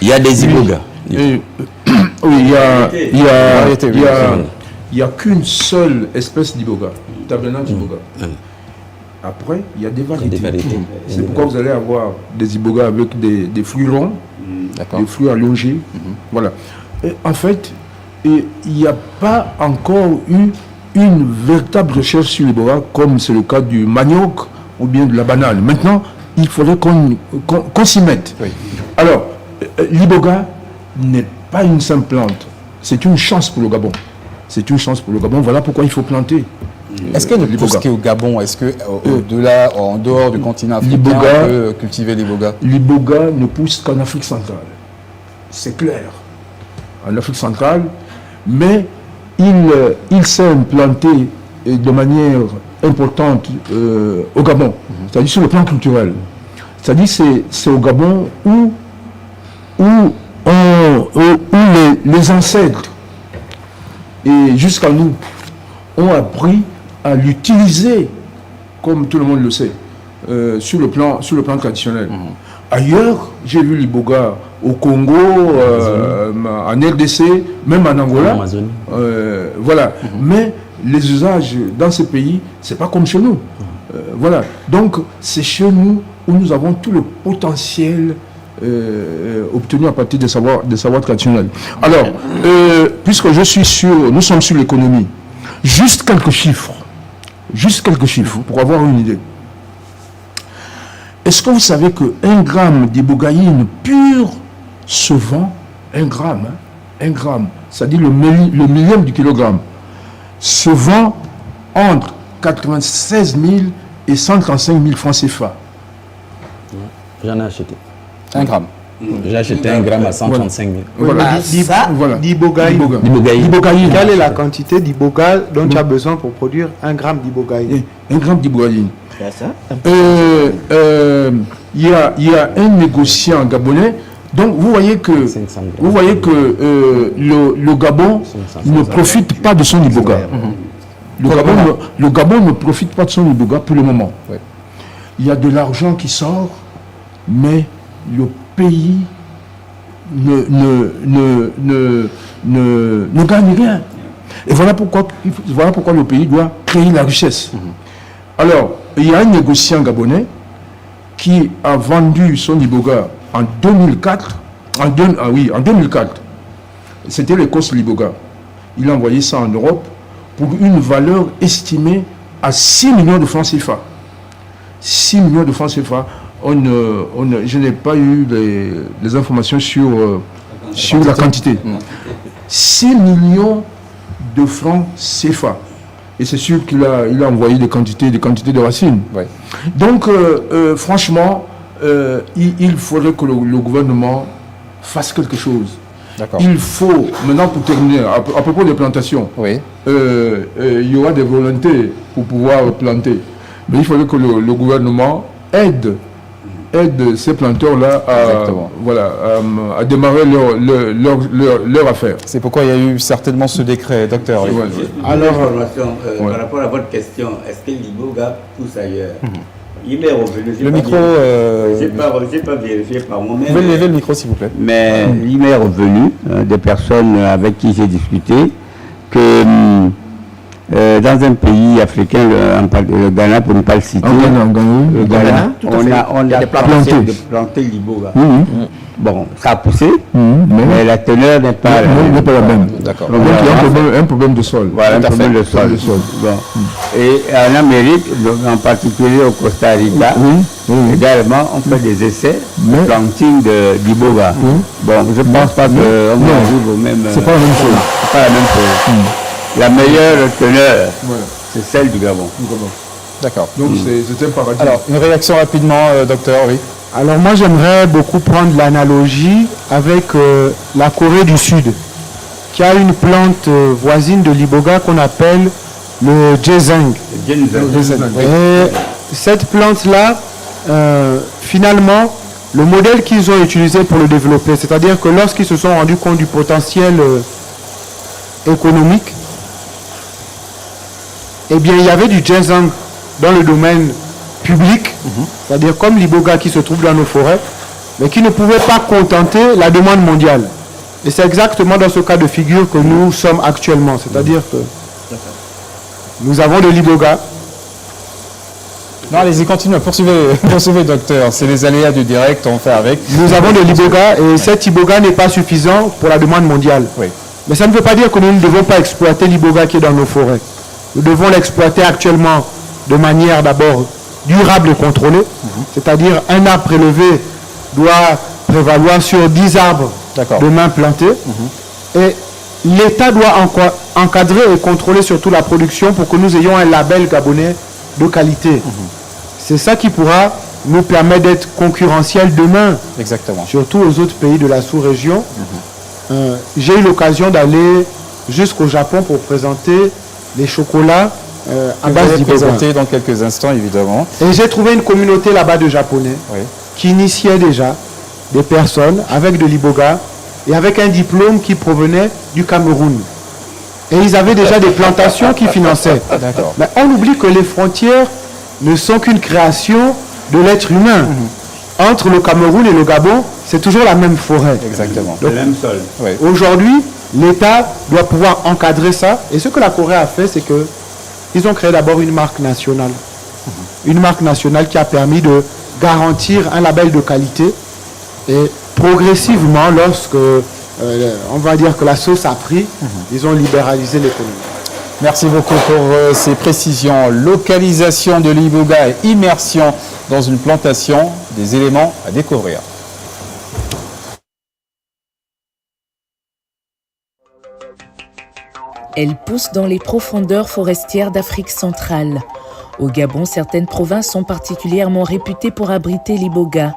Il y a des Iboga. Oui, il y a qu'une seule espèce d'Iboga, Tabernacle d'Iboga. Après, il y a des variétés. C'est pourquoi vous allez avoir des Iboga avec des fruits ronds, des fruits allongés. Voilà. Et en fait, il n'y a pas encore eu une véritable recherche sur l'Iboga, comme c'est le cas du manioc ou bien de la banane. Maintenant, il faudrait qu'on s'y mette. Oui. Alors, l'Iboga n'est pas une simple plante. C'est une chance pour le Gabon. C'est une chance pour le Gabon. Voilà pourquoi il faut planter. Est-ce qu'elle ne pousse qu'au Gabon? Est-ce qu'au-delà, en dehors du continent africain, on peut cultiver l'Iboga? L'Iboga ne pousse qu'en Afrique centrale. C'est clair. En Afrique centrale. Mais il s'est implanté de manière importante au Gabon. C'est-à-dire sur le plan culturel. C'est-à-dire c'est au Gabon où les ancêtres et jusqu'à nous ont appris à l'utiliser, comme tout le monde le sait, sur le plan traditionnel. Ailleurs, j'ai vu l'Iboga au Congo, en RDC, même en Angola. Voilà. Mais les usages dans ces pays, c'est pas comme chez nous. Voilà. Donc, c'est chez nous où nous avons tout le potentiel obtenu à partir des savoirs traditionnels. Alors, puisque nous sommes sur l'économie, juste quelques chiffres pour avoir une idée. Est-ce que vous savez que 1 gramme d'ibogaïne pure se vend 1 gramme, c'est-à-dire le millième du kilogramme, se vend entre 96 000 et 135 000 francs CFA. J'en ai acheté. 1 gramme. J'ai acheté 1 gramme à 135 000. Voilà. D'ibogaïne. Quelle est la quantité d'iboga dont tu as besoin pour produire 1 gramme d'ibogaïne? 1 gramme d'ibogaïne. Il y a un négociant gabonais. Donc vous voyez que le Gabon ne profite pas de son iboga. Le Gabon ne profite pas de son iboga pour le moment. Il y a de l'argent qui sort, mais le pays ne gagne rien. Et voilà pourquoi le pays doit créer la richesse. Alors, il y a un négociant gabonais qui a vendu son iboga en 2004. En 2004. C'était l'Écosse Liboga. Il a envoyé ça en Europe pour une valeur estimée à 6 millions de francs CFA. 6 millions de francs CFA. Je n'ai pas eu les informations sur la quantité. 6 millions de francs CFA. Et c'est sûr qu'il a envoyé des quantités de racines. Ouais. Donc, franchement, il faudrait que le gouvernement fasse quelque chose. Il faut, maintenant pour terminer, à propos des plantations, il y aura des volontés pour pouvoir planter. Mais il faudrait que le gouvernement aide ces planteurs-là à démarrer leur affaire. C'est pourquoi il y a eu certainement ce décret, docteur. Alors, par rapport à votre question, est-ce que l'Iboga pousse ailleurs? Il m'est revenu. Le micro. J'ai pas vérifié par moi-même. Vous pouvez lever le micro, s'il vous plaît. Mais il m'est revenu des personnes avec qui j'ai discuté que dans un pays africain, le Ghana, pour ne pas le citer, le Ghana, on a planté l'Iboga. Bon, ça a poussé, mais la teneur n'est pas la même. D'accord. Donc il y a un problème de sol. Voilà, un problème de sol. Bon. Et en Amérique, en particulier au Costa Rica, également, on fait des essais de planting d'Iboga. Bon, je ne pense pas qu'on arrive au même... C'est pas la même chose. C'est pas la même chose. La meilleure teneur, c'est celle du Gabon. D'accord. Donc c'est un paradis. Alors, une réaction rapidement, docteur, oui. Alors moi j'aimerais beaucoup prendre l'analogie avec la Corée du Sud, qui a une plante voisine de l'Iboga qu'on appelle le ginseng. Et cette plante-là, finalement, le modèle qu'ils ont utilisé pour le développer. C'est-à-dire que lorsqu'ils se sont rendus compte du potentiel économique, eh bien, il y avait du ginseng dans le domaine public, c'est-à-dire comme l'iboga qui se trouve dans nos forêts, mais qui ne pouvait pas contenter la demande mondiale. Et c'est exactement dans ce cas de figure que nous sommes actuellement. C'est-à-dire que nous avons de l'iboga. Non, allez-y, continuez, poursuivez, docteur. C'est les aléas du direct, on fait avec. Nous avons de l'iboga et cet iboga n'est pas suffisant pour la demande mondiale. Oui. Mais ça ne veut pas dire que nous ne devons pas exploiter l'iboga qui est dans nos forêts. Nous devons l'exploiter actuellement de manière d'abord durable et contrôlée. C'est-à-dire un arbre prélevé doit prévaloir sur 10 arbres demain plantés. Et l'État doit encadrer et contrôler surtout la production pour que nous ayons un label gabonais de qualité. C'est ça qui pourra nous permettre d'être concurrentiels demain. Exactement. Surtout aux autres pays de la sous-région. J'ai eu l'occasion d'aller jusqu'au Japon pour présenter les chocolats à base d'iboga. Présenter dans quelques instants, évidemment. Et j'ai trouvé une communauté là-bas de Japonais qui initiait déjà des personnes avec de l'iboga et avec un diplôme qui provenait du Cameroun. Et ils avaient déjà des plantations qui finançaient. Mais on oublie que les frontières ne sont qu'une création de l'être humain. Entre le Cameroun et le Gabon, c'est toujours la même forêt. Exactement. Donc, le même sol. aujourd'hui, l'État doit pouvoir encadrer ça. Et ce que la Corée a fait, c'est que ils ont créé d'abord une marque nationale. Une marque nationale qui a permis de garantir un label de qualité. Et progressivement, lorsque on va dire que la sauce a pris, ils ont libéralisé l'économie. Merci beaucoup pour ces précisions. Localisation de l'iboga et immersion dans une plantation, des éléments à découvrir. Elle pousse dans les profondeurs forestières d'Afrique centrale. Au Gabon, certaines provinces sont particulièrement réputées pour abriter l'iboga,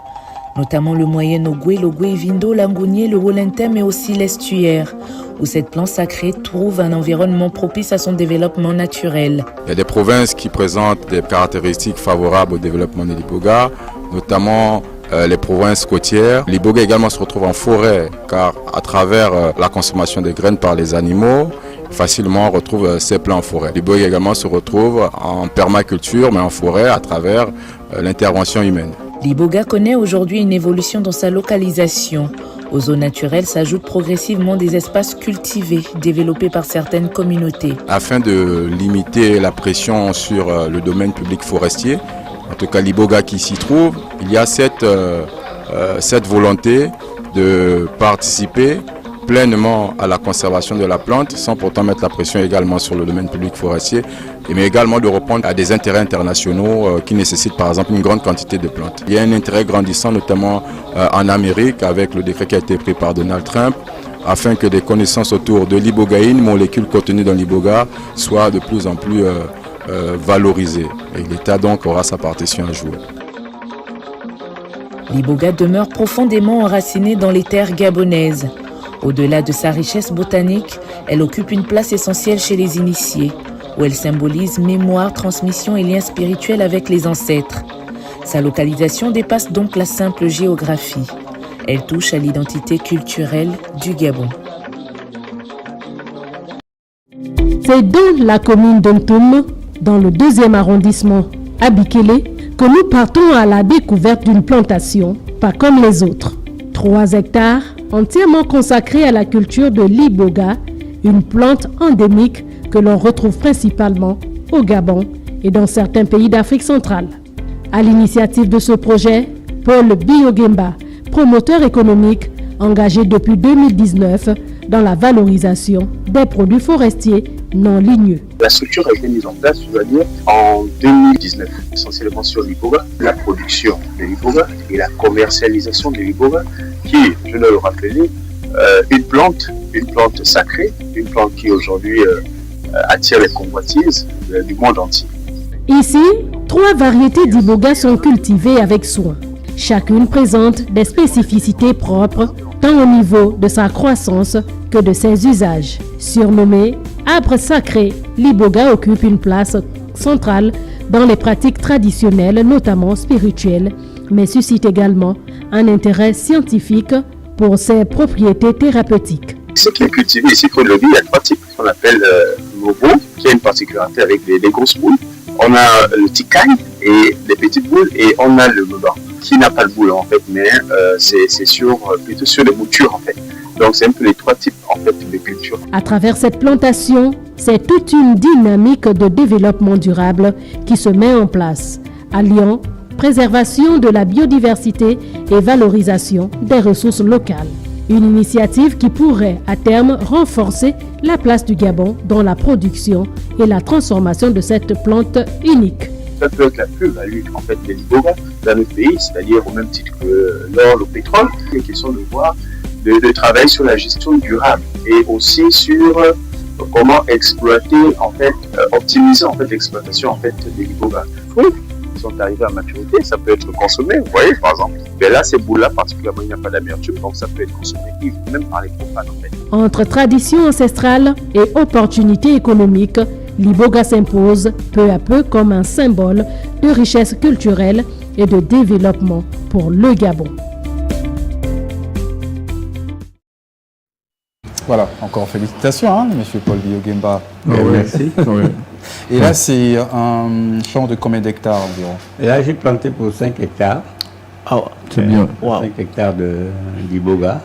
notamment le Moyen-Ogoué, l'Ogoué-Vindo, l'Angounié, le Wolentin, mais aussi l'estuaire, où cette plante sacrée trouve un environnement propice à son développement naturel. Il y a des provinces qui présentent des caractéristiques favorables au développement de l'iboga, notamment les provinces côtières. L'iboga également se retrouve en forêt, car à travers la consommation des graines par les animaux, facilement on retrouve ces plants en forêt. L'iboga également se retrouve en permaculture, mais en forêt à travers l'intervention humaine. L'iboga connaît aujourd'hui une évolution dans sa localisation. Aux zones naturelles s'ajoutent progressivement des espaces cultivés, développés par certaines communautés. Afin de limiter la pression sur le domaine public forestier, en tout cas l'iboga qui s'y trouve, il y a cette volonté de participer pleinement à la conservation de la plante, sans pourtant mettre la pression également sur le domaine public forestier, mais également de répondre à des intérêts internationaux qui nécessitent par exemple une grande quantité de plantes. Il y a un intérêt grandissant notamment en Amérique avec le décret qui a été pris par Donald Trump, afin que des connaissances autour de l'ibogaïne, molécule contenue dans l'iboga, soient de plus en plus valorisées. Et l'État donc aura sa partition à jouer. L'iboga demeure profondément enracinée dans les terres gabonaises. Au-delà de sa richesse botanique, elle occupe une place essentielle chez les initiés, où elle symbolise mémoire, transmission et lien spirituel avec les ancêtres. Sa localisation dépasse donc la simple géographie. Elle touche à l'identité culturelle du Gabon. C'est dans la commune d'Ontoum, dans le 2e arrondissement, à Bikele, que nous partons à la découverte d'une plantation, pas comme les autres. 3 hectares entièrement consacrés à la culture de l'iboga, une plante endémique que l'on retrouve principalement au Gabon et dans certains pays d'Afrique centrale. À l'initiative de ce projet, Paul Biogemba, promoteur économique engagé depuis 2019 dans la valorisation des produits forestiers non ligneux. La structure a été mise en place, je dois dire, en 2019, essentiellement sur l'iboga, la production de l'iboga et la commercialisation de l'iboga, qui est, je dois le rappeler, une plante sacrée, une plante qui aujourd'hui attire les convoitises du monde entier. Ici, 3 variétés d'iboga sont cultivées avec soin. Chacune présente des spécificités propres, tant au niveau de sa croissance que de ses usages. Surnommé arbre sacré, l'iboga occupe une place centrale dans les pratiques traditionnelles, notamment spirituelles, mais suscite également un intérêt scientifique pour ses propriétés thérapeutiques. Ce qui est cultivé ici, il faut le dire, il y a 3 types qu'on appelle Mobo, qui a une particularité avec les grosses boules. On a le ticagne et les petites boules, et on a le Moba, qui n'a pas de boule en fait, mais c'est plutôt sur les moutures en fait. Donc c'est un peu les 3 types en fait de culture. À travers cette plantation, c'est toute une dynamique de développement durable qui se met en place, alliant préservation de la biodiversité et valorisation des ressources locales. Une initiative qui pourrait à terme renforcer la place du Gabon dans la production et la transformation de cette plante unique. Ça peut être la plus-value en fait des Liboga dans notre pays, c'est-à-dire au même titre que l'or, le pétrole. Il est question de voir, de travailler sur la gestion durable et aussi sur comment exploiter en fait, optimiser en fait l'exploitation en fait des Liboga. Ils sont arrivés à maturité, ça peut être consommé, vous voyez par exemple. Mais là, ces boules-là, particulièrement, il n'y a pas d'amertume, donc ça peut être consommé, même par les profanes en fait. Entre tradition ancestrale et opportunités économiques, l'Iboga s'impose peu à peu comme un symbole de richesse culturelle et de développement pour le Gabon. Voilà, encore félicitations, hein, monsieur Paul Biogemba. Merci. Et là, c'est un champ de combien d'hectares environ? Et là, j'ai planté pour 5 hectares. Oh, c'est bien. 5 hectares d'Iboga.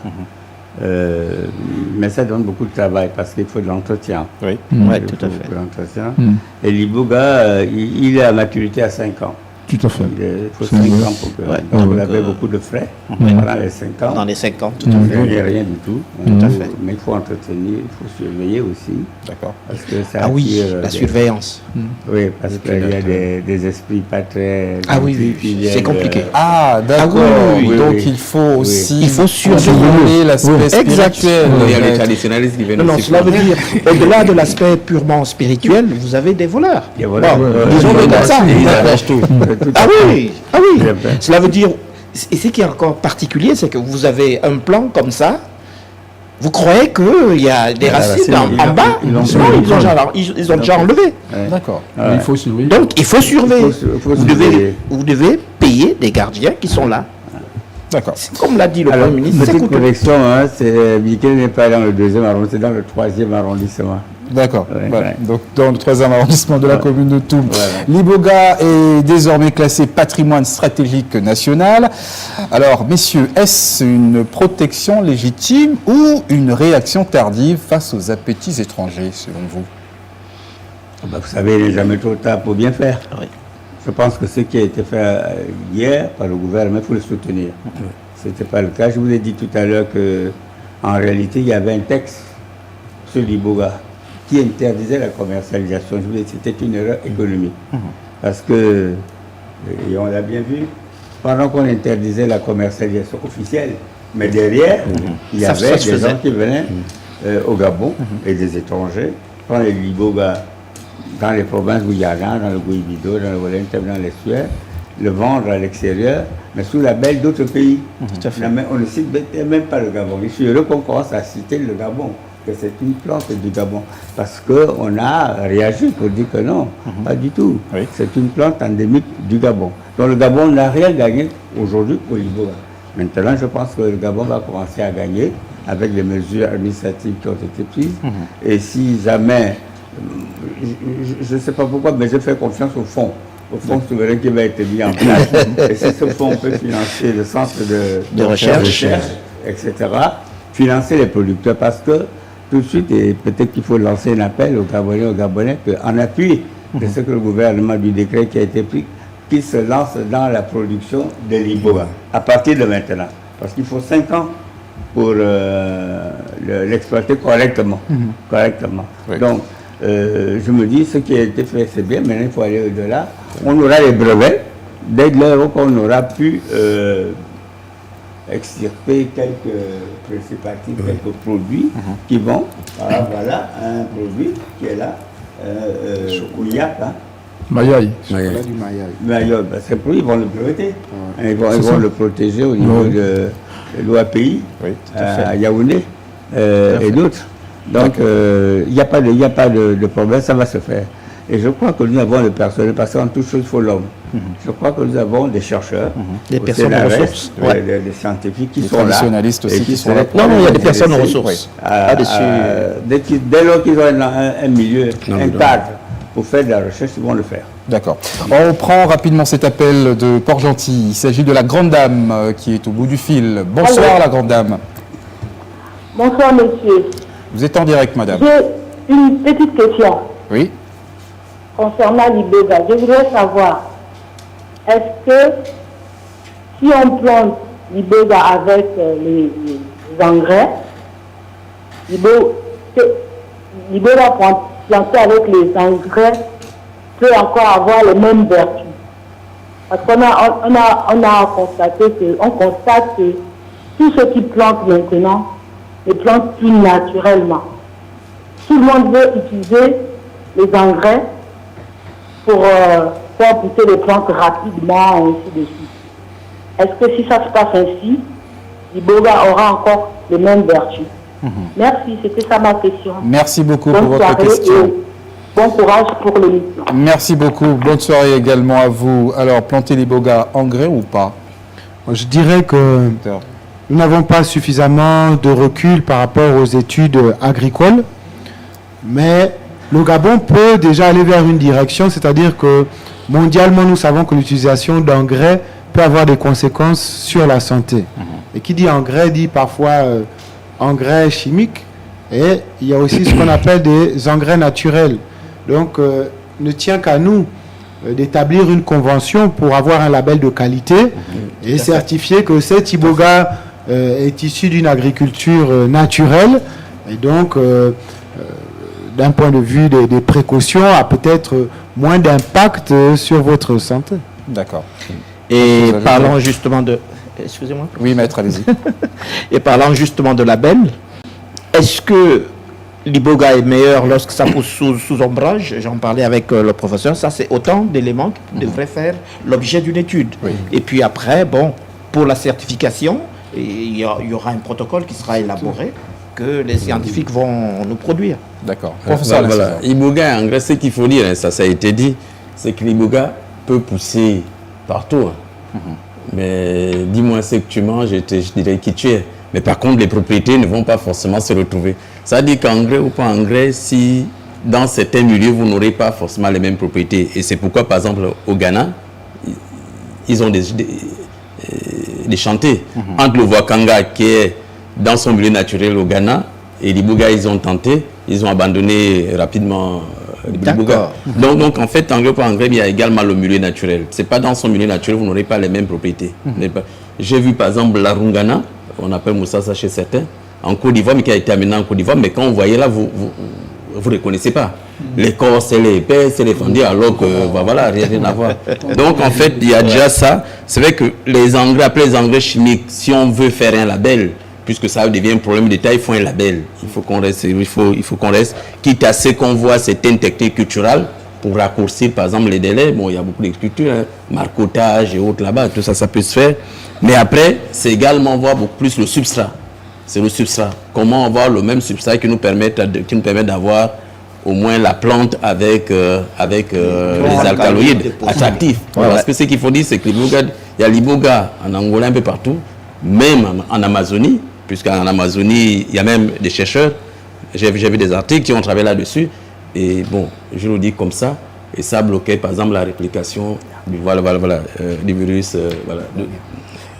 Mais ça donne beaucoup de travail parce qu'il faut de l'entretien. Oui, tout à fait. L'entretien. Et l'Iboga, il est à maturité à 5 ans. Tout à fait. Il faut 5 ans pour que vous avez beaucoup de frais pendant les 5 ans. Dans les 5 ans, tout à fait. Il n'y a rien du tout. Tout à fait. Mais il faut entretenir, il faut surveiller aussi. D'accord. Parce que ça oui, attire, la surveillance. Oui, parce qu'il y a des esprits pas très... Ah oui, c'est compliqué. Ah, d'accord. Donc il faut aussi... Il faut surveiller l'aspect spirituel. Il y a les traditionnalistes qui viennent Non, aussi cela veut dire, au-delà de l'aspect purement spirituel, vous avez des voleurs. Des voleurs. Disons-le comme ça. Ah oui. Bien. Cela veut dire, et ce qui est encore particulier, c'est que vous avez un plan comme ça, vous croyez qu'il y a des racines en bas, ils ont déjà enlevé. D'accord. Il faut surveiller. Donc il faut surveiller. Vous devez payer des gardiens qui sont là. D'accord. Comme l'a dit le Premier ministre, c'est petite correction, hein, Bikéle n'est pas dans le 2e arrondissement, c'est dans le 3e arrondissement. D'accord. Voilà. Donc, dans le 3e arrondissement de la commune de Toum. Voilà. L'Iboga est désormais classé patrimoine stratégique national. Alors, messieurs, est-ce une protection légitime ou une réaction tardive face aux appétits étrangers, selon vous? Vous savez, il n'est jamais trop tard pour bien faire. Oui. Je pense que ce qui a été fait hier par le gouvernement, il faut le soutenir. Ce n'était pas le cas. Je vous ai dit tout à l'heure qu'en réalité, il y avait un texte sur l'Iboga qui interdisait la commercialisation. Je vous ai dit que c'était une erreur économique. Parce que, et on l'a bien vu, pendant qu'on interdisait la commercialisation officielle, mais derrière, il y avait des gens qui venaient au Gabon et des étrangers prendre l'Iboga dans les provinces Guyana, dans le Gouibido, dans le Wellington, dans les Suèdes, le vendre à l'extérieur, mais sous la belle d'autres pays. On ne cite même pas le Gabon. Je suis heureux qu'on commence à citer le Gabon, que c'est une plante du Gabon. Parce qu'on a réagi pour dire que non, pas du tout. Oui. C'est une plante endémique du Gabon. Donc le Gabon n'a rien gagné aujourd'hui pour l'Iboga. Maintenant, je pense que le Gabon va commencer à gagner avec les mesures administratives qui ont été prises. Et si jamais, je ne sais pas pourquoi, mais je fais confiance au fonds souverain qui va être mis en place. Et si ce fonds peut financer le centre de recherche, etc., financer les producteurs, parce que tout de suite, et peut-être qu'il faut lancer un appel aux Gabonais, qu'en appui de ce que le gouvernement du décret qui a été pris, qu'ils se lancent dans la production de l'Iboga, à partir de maintenant. Parce qu'il faut 5 ans pour l'exploiter correctement. Oui. Donc, je me dis, ce qui a été fait, c'est bien, maintenant il faut aller au-delà. On aura les brevets, dès lors qu'on aura pu extirper quelques principes actifs, quelques produits qui vont. Voilà un produit qui est là, Chocolat, Mayaï. Mayaï, ces produits, ils vont le breveter. Ils vont le protéger au niveau de l'OAPI, à Yaoundé et d'autres. Donc, il n'y a pas de problème, ça va se faire. Et je crois que nous avons le personnel, parce qu'en toute chose, il faut l'homme. Je crois que nous avons des chercheurs, des personnes aux ressources, des scientifiques qui des sont là. traditionalistes aussi qui sont là. Non, il y a des personnes aux ressources. Dès lors qu'ils ont un milieu, un cadre pour faire de la recherche, ils vont le faire. D'accord. On prend rapidement cet appel de Port-Gentil. Il s'agit de la grande dame qui est au bout du fil. Bonsoir, la grande dame. Bonsoir, monsieur. Vous êtes en direct, madame. J'ai une petite question. Oui. Concernant l'Iboga, je voudrais savoir, est-ce que si on plante l'Iboga avec les engrais, l'Iboga planté avec les engrais peut encore avoir les mêmes vertus? Parce qu'on a constaté on constate que tous ceux qui plantent maintenant les plantent plus naturellement. Tout le monde veut utiliser les engrais pour faire pousser les plantes rapidement, et ainsi de suite. Est-ce que si ça se passe ainsi, l'Iboga aura encore les mêmes vertus? Merci, c'était ça ma question. Merci beaucoup Bonne pour votre soirée question. et bon courage pour l'émission. Merci beaucoup. Bonne soirée également à vous. Alors, planter l'Iboga, engrais ou pas? Je dirais que nous n'avons pas suffisamment de recul par rapport aux études agricoles, mais le Gabon peut déjà aller vers une direction, c'est-à-dire que mondialement, nous savons que l'utilisation d'engrais peut avoir des conséquences sur la santé. Et qui dit engrais dit parfois engrais chimiques, et il y a aussi ce qu'on appelle des engrais naturels. Donc, ne tient qu'à nous d'établir une convention pour avoir un label de qualité et certifier que cet Iboga est issu d'une agriculture naturelle, et donc d'un point de vue des précautions, a peut-être moins d'impact sur votre santé. D'accord. Et parlons justement de... Excusez-moi. Oui, maître, allez-y. Et parlant justement de label, est-ce que l'Iboga est meilleur lorsque ça pousse sous ombrage? J'en parlais avec le professeur. Ça, c'est autant d'éléments qui devraient faire l'objet d'une étude. Oui. Et puis après, bon, pour la certification, il y aura un protocole qui sera élaboré que les scientifiques vont nous produire. D'accord. Professeur, voilà. Iboga, en vrai, ce qu'il faut dire, ça a été dit, c'est que l'Iboga peut pousser partout. Mais dis-moi ce que tu manges, je dirais qui tu es. Mais par contre, les propriétés ne vont pas forcément se retrouver. Ça veut dire qu'engrais ou pas engrais, si dans certains milieux, vous n'aurez pas forcément les mêmes propriétés. Et c'est pourquoi, par exemple, au Ghana, ils ont des chantiers. Entre le Wakanga, qui est dans son milieu naturel au Ghana, et l'Iboga, ils ont tenté, ils ont abandonné rapidement l'Iboga. Donc, en fait, engrais ou pas engrais, il y a également le milieu naturel. Ce n'est pas dans son milieu naturel, vous n'aurez pas les mêmes propriétés. J'ai vu, par exemple, la Rungana, on appelle Moussassa chez certains, en Côte d'Ivoire, mais qui a été amené en Côte d'Ivoire, mais quand on voyait là, vous ne reconnaissez pas. L'écorce, elle est épaisse, elle est fendue, alors que, voilà, rien à voir. Donc, en fait, il y a déjà ça. C'est vrai que les engrais, après les engrais chimiques, si on veut faire un label, puisque ça devient un problème d'État, il faut un label. Il faut qu'on reste, quitte à ce qu'on voit certaines techniques culturelles pour raccourcir, par exemple, les délais. Bon, il y a beaucoup d'agriculture, marcotage et autres là-bas, tout ça, ça peut se faire. Mais après, c'est également voir beaucoup plus le substrat. C'est le substrat. Comment avoir le même substrat qui nous permet d'avoir au moins la plante avec les alcaloïdes attractifs. Parce que ce qu'il faut dire, c'est que il y a l'Iboga en Angola un peu partout, même en Amazonie, puisqu'en Amazonie, il y a même des chercheurs. J'ai vu des articles qui ont travaillé là-dessus. Et bon, je le dis comme ça, et ça bloquait par exemple la réplication du virus.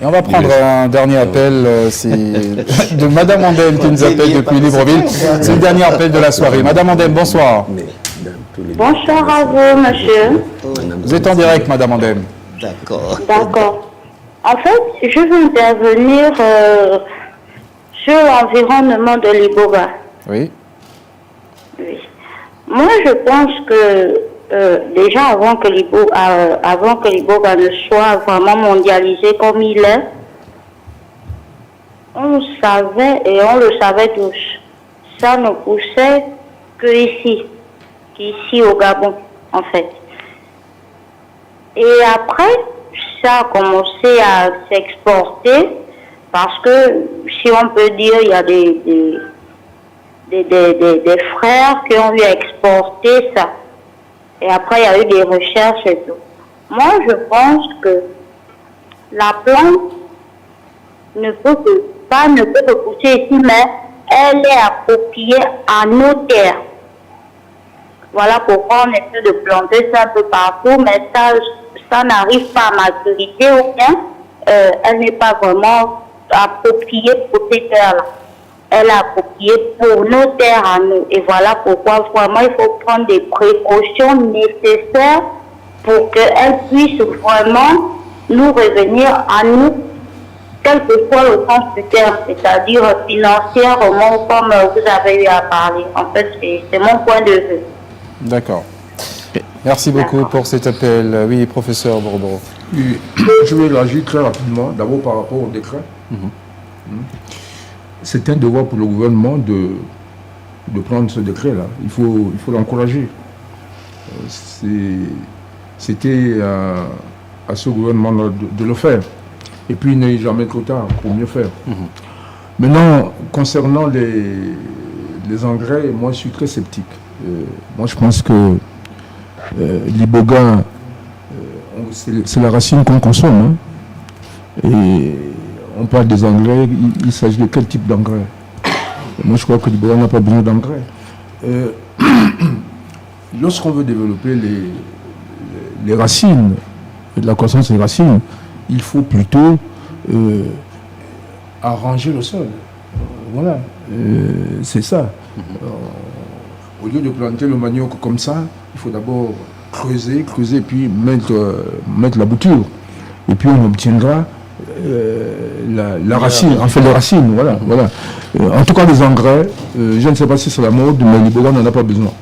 Et on va prendre un dernier appel, c'est de Madame Andem qui nous appelle depuis Libreville. C'est le dernier appel de la soirée. Madame Andem, bonsoir. Bonsoir à vous, monsieur. Vous êtes en direct, Madame Andem. D'accord. D'accord. En fait, je veux intervenir sur l'environnement de l'Iboga. Oui. Oui. Moi, je pense que déjà avant que l'Iboga ne soit vraiment mondialisé comme il est, on savait et on le savait tous. Ça ne poussait qu'ici au Gabon, en fait. Et après, ça a commencé à s'exporter parce que, si on peut dire, il y a des frères qui ont eu exporté ça. Et après, il y a eu des recherches et tout. Moi, je pense que la plante ne peut que pousser ici, mais elle est appropriée à nos terres. Voilà pourquoi on essaie de planter ça un peu partout, mais ça n'arrive pas à maturité ou bien elle n'est pas vraiment appropriée pour ces terres-là. Elle est appropriée pour nos terres à nous. Et voilà pourquoi vraiment il faut prendre des précautions nécessaires pour qu'elle puisse vraiment nous revenir à nous, quel que soit le sens du terme, c'est-à-dire financièrement, comme vous avez eu à parler. En fait, c'est mon point de vue. D'accord. Merci beaucoup pour cet appel. Oui, professeur Bourbeau. Je vais réagir très rapidement, d'abord par rapport au décret. C'est un devoir pour le gouvernement de prendre ce décret-là. Il faut l'encourager. C'était à ce gouvernement de le faire. Et puis, il n'est jamais trop tard pour mieux faire. Maintenant, concernant les engrais, moi, je suis très sceptique. Moi, je pense que l'iboga, c'est la racine qu'on consomme. Et on parle des engrais, il s'agit de quel type d'engrais? Moi, je crois que l'iboga n'a pas besoin d'engrais. Lorsqu'on veut développer les racines, et de la croissance des racines, il faut plutôt arranger le sol. Voilà, c'est ça. Au lieu de planter le manioc comme ça, il faut d'abord creuser, puis mettre la bouture. Et puis on obtiendra la racine, enfin les racines, voilà. En tout cas, les engrais, je ne sais pas si c'est la mode, mais l'iboga n'en a pas besoin.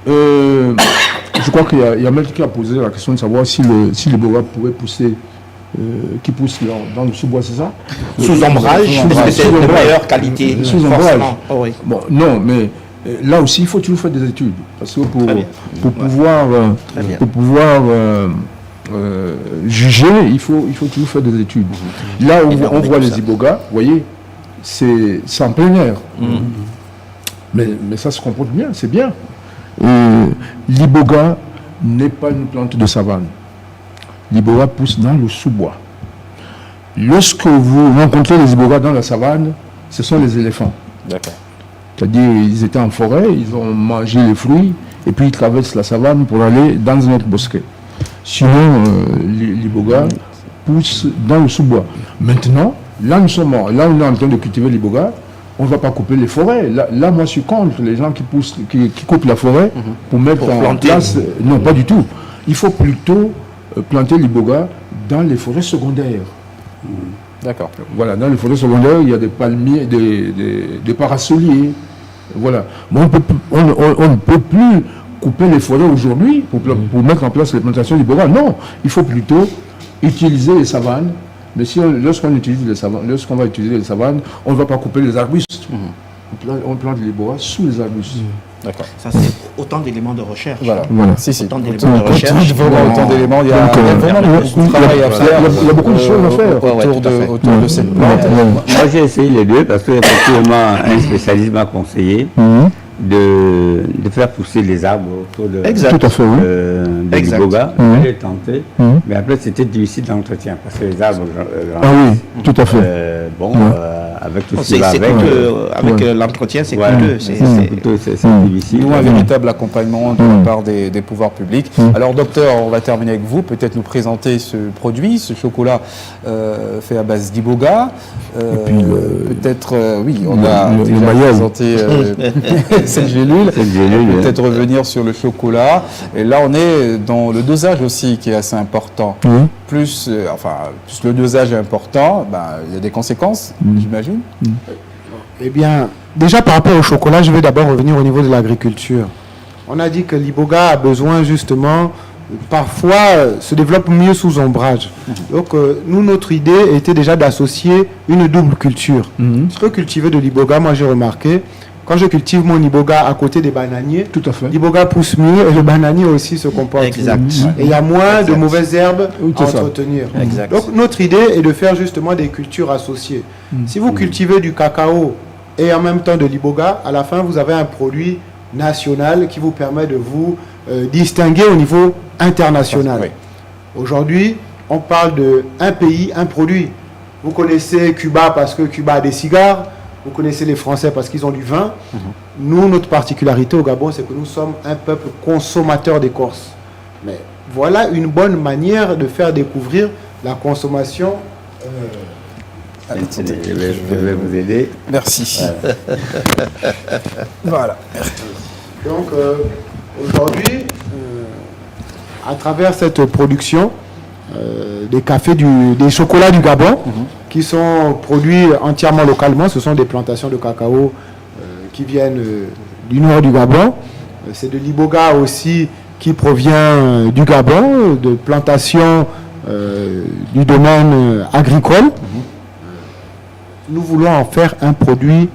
Je crois qu'il y a même qui a posé la question de savoir si l'iboga pouvait pousser, qui pousse dans le sous-bois, c'est ça? Sous ombrage, parce que c'est de meilleure qualité. Sous ombrage. Oh, oui. Bon, non, mais là aussi, il faut toujours faire des études. Parce que pour pouvoir juger, il faut toujours faire des études. Là où on voit les ibogas, vous voyez, c'est en plein air. Mais ça se comporte bien, c'est bien. L'iboga n'est pas une plante de savane. L'iboga pousse dans le sous-bois. Lorsque vous rencontrez les ibogas dans la savane, ce sont les éléphants. D'accord. C'est-à-dire, ils étaient en forêt, ils ont mangé les fruits, et puis ils traversent la savane pour aller dans un autre bosquet. Sinon, l'iboga pousse dans le sous-bois. Maintenant, là on est en train de cultiver l'iboga, on ne va pas couper les forêts. Là, moi, je suis contre les gens qui coupent la forêt pour mettre en place. Non, pas du tout. Il faut plutôt planter l'iboga dans les forêts secondaires. D'accord. Voilà, dans les forêts secondaires, il y a des palmiers, des parasoliers. Voilà. Mais on ne peut plus couper les forêts aujourd'hui pour mettre en place les plantations d'iboga. Non, il faut plutôt utiliser les savanes. Mais lorsqu'on va utiliser les savanes, on ne va pas couper les arbustes. On plante l'iboga sous les arbustes. D'accord. Ça, c'est autant d'éléments de recherche. Voilà. Si. Autant d'éléments de recherche. Autant d'éléments. Il y a vraiment beaucoup de travail à faire. Il y a beaucoup de choses à faire autour de cette plante. Moi, j'ai essayé les deux parce qu'effectivement, un spécialiste m'a conseillé de faire pousser les arbres autour de l'iboga. J'ai tenté, mais après, c'était difficile d'entretien parce que les arbres. Ah oui, tout à fait. Avec tout ce qui va avec l'entretien, c'est coûteux. C'est difficile. Nous, un véritable accompagnement de la part des pouvoirs publics. Alors, docteur, on va terminer avec vous. Peut-être nous présenter ce produit, ce chocolat fait à base d'iboga. Peut-être, oui, on a déjà présenté cette gélule. Peut-être revenir sur le chocolat. Et là, on est dans le dosage aussi qui est assez important. Plus le dosage est important, il y a des conséquences, j'imagine. Eh bien, déjà par rapport au chocolat, je vais d'abord revenir au niveau de l'agriculture. On a dit que l'iboga a besoin justement, parfois, se développe mieux sous ombrage. Donc, nous, notre idée était déjà d'associer une double culture. Je peux cultiver de l'iboga, moi j'ai remarqué, quand je cultive mon iboga à côté des bananiers, l'iboga pousse mieux et le bananier aussi se comporte mieux. Et il y a moins de mauvaises herbes à entretenir. Donc notre idée est de faire justement des cultures associées. Si vous cultivez du cacao et en même temps de l'iboga, à la fin vous avez un produit national qui vous permet de vous distinguer au niveau international. Aujourd'hui, on parle de un pays, un produit. Vous connaissez Cuba parce que Cuba a des cigares. Vous connaissez les Français parce qu'ils ont du vin. Nous, notre particularité au Gabon, c'est que nous sommes un peuple consommateur d'écorce. Mais voilà une bonne manière de faire découvrir la consommation. Je vais vous aider. Merci. Voilà. Donc, aujourd'hui, à travers cette production, des cafés, des chocolats du Gabon, qui sont produits entièrement localement, ce sont des plantations de cacao qui viennent du nord du Gabon. C'est de l'iboga aussi qui provient du Gabon, de plantations du domaine agricole. Nous voulons en faire un produit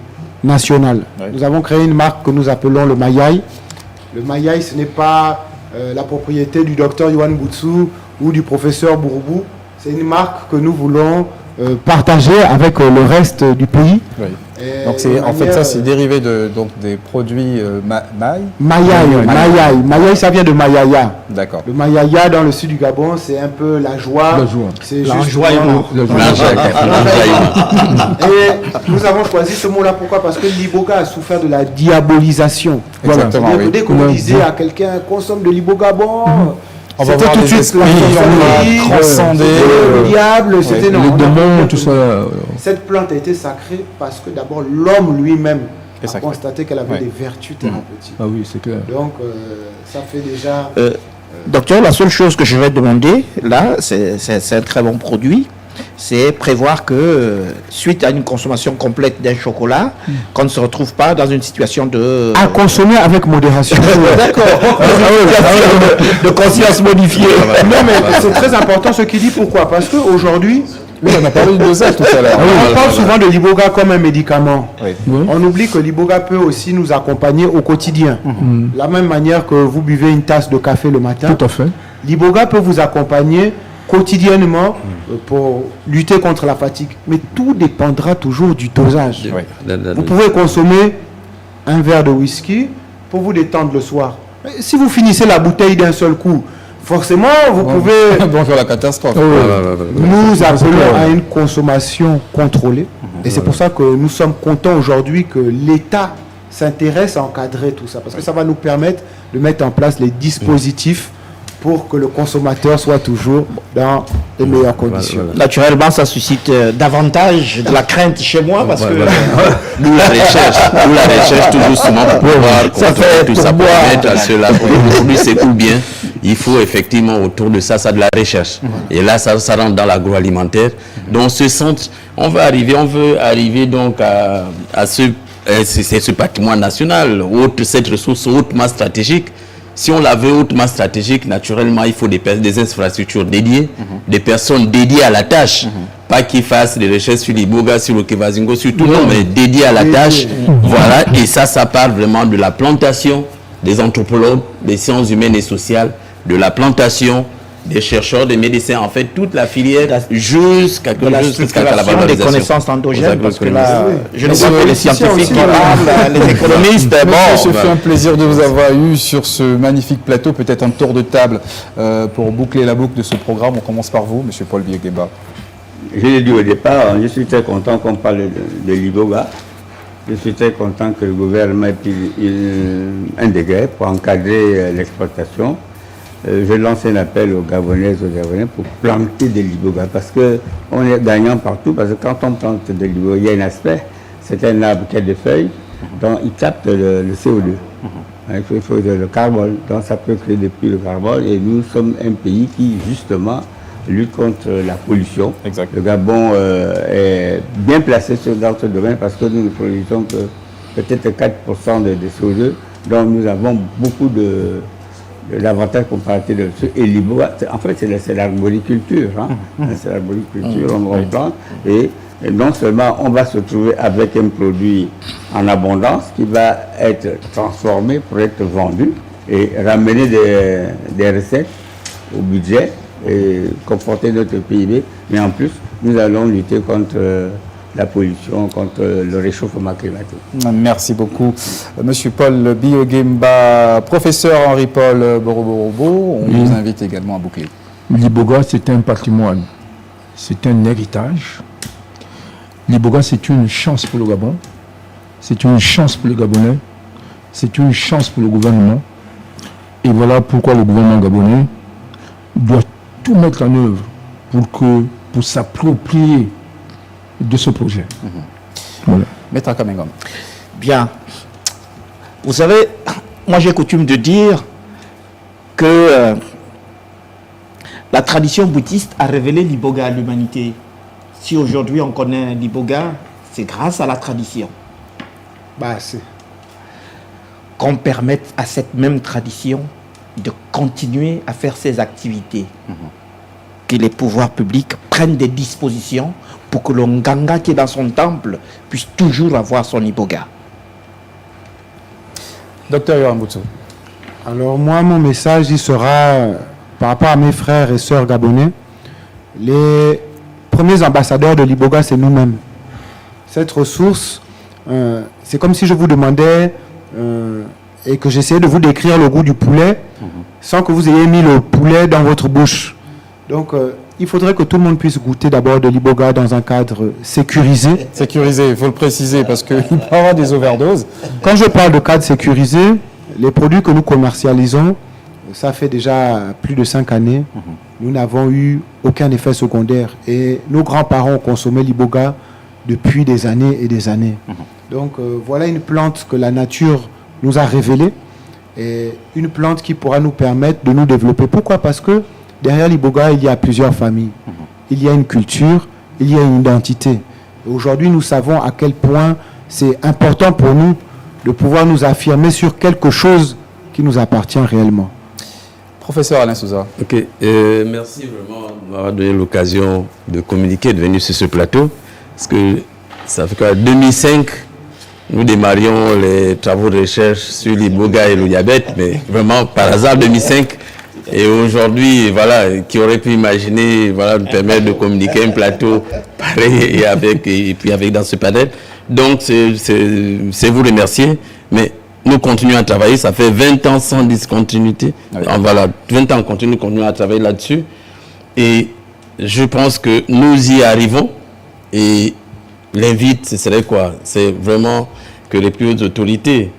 national. Nous avons créé une marque que nous appelons le Mayai. Le Mayai, ce n'est pas la propriété du docteur Yohan Boutsou ou du professeur Bouroubou. C'est une marque que nous voulons partager avec le reste du pays. Oui. Donc en fait ça c'est dérivé donc des produits Mayai, ça vient de Mayaya. D'accord. Le Mayaya dans le sud du Gabon, c'est un peu la joie. C'est l'enjoiement. Et nous avons choisi ce mot-là, pourquoi? Parce que l'iboga a souffert de la diabolisation. Exactement. Voilà. Dès qu'on disait à quelqu'un consomme de l'iboga, bon. On va voir tout de suite transcender le diable, c'était les démons, tout ça. Cette plante a été sacrée parce que d'abord l'homme lui-même a constaté qu'elle avait des vertus thérapeutiques. Ah oui, c'est clair. Donc ça fait déjà... Docteur, la seule chose que je vais demander, là, c'est un très bon produit, c'est prévoir que suite à une consommation complète d'un chocolat, qu'on ne se retrouve pas dans une situation de... À consommer avec modération. D'accord. De conscience modifiée. Non, mais c'est très important ce qu'il dit. Pourquoi? Parce qu'aujourd'hui... Oui, on a parlé de dosage tout à l'heure. On parle souvent de l'iboga comme un médicament. On oublie que l'iboga peut aussi nous accompagner au quotidien. De la même manière que vous buvez une tasse de café le matin. Tout à fait. L'iboga peut vous accompagner quotidiennement pour lutter contre la fatigue. Mais tout dépendra toujours du dosage. Vous pouvez consommer un verre de whisky pour vous détendre le soir. Mais si vous finissez la bouteille d'un seul coup, forcément, vous pouvez... Bonjour la catastrophe. Nous appelons à une consommation contrôlée. Et c'est pour ça que nous sommes contents aujourd'hui que l'État s'intéresse à encadrer tout ça. Parce que ça va nous permettre de mettre en place les dispositifs pour que le consommateur soit toujours dans les meilleures conditions. Naturellement, ça suscite davantage de la crainte chez moi parce que... Nous la recherche tout doucement pour pouvoir contrôler tout ça, pour permettre à cela que le produit s'écoule bien. Il faut effectivement autour de ça de la recherche. Et là, ça rentre dans l'agroalimentaire. Donc, ce centre, on veut arriver donc à ce patrimoine national, cette ressource hautement stratégique. Si on la veut hautement stratégique, naturellement, il faut des infrastructures dédiées, des personnes dédiées à la tâche. Pas qui fassent des recherches sur l'iboga, sur le kevazingo, sur tout, non, mais dédiées à la tâche. Voilà, et ça part vraiment de la plantation, des anthropologues, des sciences humaines et sociales, de la plantation, des chercheurs, des médecins, en fait, toute la filière jusqu'à la valorisation des connaissances endogènes, parce que là, je ne vois que les scientifiques qui parlent, les économistes. Bon, ça fait un plaisir de vous avoir eu sur ce magnifique plateau. Peut-être un tour de table pour boucler la boucle de ce programme. On commence par vous, M. Paul Biéguéba. Je l'ai dit au départ, je suis très content qu'on parle de l'iboga. Je suis très content que le gouvernement ait pris un décret pour encadrer l'exportation. Je lance un appel aux Gabonaises, aux Gabonais pour planter de l'iboga parce qu'on est gagnant partout. Parce que quand on plante de l'iboga, il y a un aspect, c'est un arbre qui a des feuilles, donc il capte le CO2. Il faut le carbone, donc ça peut créer depuis le carbone. Et nous sommes un pays qui, justement, lutte contre la pollution. Exact. Le Gabon est bien placé dans ce domaine parce que nous ne produisons que peut-être 4% de CO2. Donc nous avons beaucoup l'avantage comparatif de ce et l'iboga, en fait c'est l'arboriculture, c'est l'arboriculture, on plante et non seulement on va se trouver avec un produit en abondance qui va être transformé pour être vendu et ramener des recettes au budget et comporter notre PIB, mais en plus nous allons lutter contre la pollution, contre le réchauffement climatique. Merci beaucoup. Monsieur Paul Biéguéba, professeur Henri-Paul Borobo, on vous invite également à boucler. L'iboga, c'est un patrimoine, c'est un héritage. L'iboga, c'est une chance pour le Gabon, c'est une chance pour les Gabonais, c'est une chance pour le gouvernement. Et voilà pourquoi le gouvernement gabonais doit tout mettre en œuvre pour s'approprier de ce projet. Voilà. Maître Kamengom. Bien. Vous savez, moi j'ai coutume de dire que la tradition bouddhiste a révélé l'iboga à l'humanité. Si aujourd'hui on connaît l'iboga, c'est grâce à la tradition. Qu'on permette à cette même tradition de continuer à faire ses activités. Que les pouvoirs publics prennent des dispositions pour que le Nganga qui est dans son temple puisse toujours avoir son iboga. Docteur Yoram Boutsou. Alors moi, mon message, il sera par rapport à mes frères et sœurs gabonais. Les premiers ambassadeurs de l'iboga, c'est nous-mêmes. Cette ressource, c'est comme si je vous demandais et que j'essayais de vous décrire le goût du poulet sans que vous ayez mis le poulet dans votre bouche. Donc, il faudrait que tout le monde puisse goûter d'abord de l'iboga dans un cadre sécurisé. Sécurisé, il faut le préciser parce qu'il peut y avoir des overdoses. Quand je parle de cadre sécurisé, les produits que nous commercialisons, ça fait déjà plus de 5 années, nous n'avons eu aucun effet secondaire. Et nos grands-parents ont consommé l'iboga depuis des années et des années. Donc, voilà une plante que la nature nous a révélée et une plante qui pourra nous permettre de nous développer. Pourquoi? Parce que derrière l'iboga, il y a plusieurs familles. Il y a une culture, il y a une identité. Aujourd'hui, nous savons à quel point c'est important pour nous de pouvoir nous affirmer sur quelque chose qui nous appartient réellement. Professeur Alain Souza. Ok, merci vraiment de m'avoir donné l'occasion de communiquer, de venir sur ce plateau. Parce que ça fait quoi, 2005, nous démarrions les travaux de recherche sur l'iboga et le diabète, mais vraiment par hasard 2005. Et aujourd'hui, voilà, qui aurait pu imaginer, voilà, nous permettre de communiquer un plateau pareil et puis avec dans ce panel. Donc, c'est vous remercier, mais nous continuons à travailler. Ça fait 20 ans sans discontinuité. Oui. Voilà, 20 ans continuons à travailler là-dessus. Et je pense que nous y arrivons. Et l'invite, ce serait quoi? C'est vraiment que les plus hautes autorités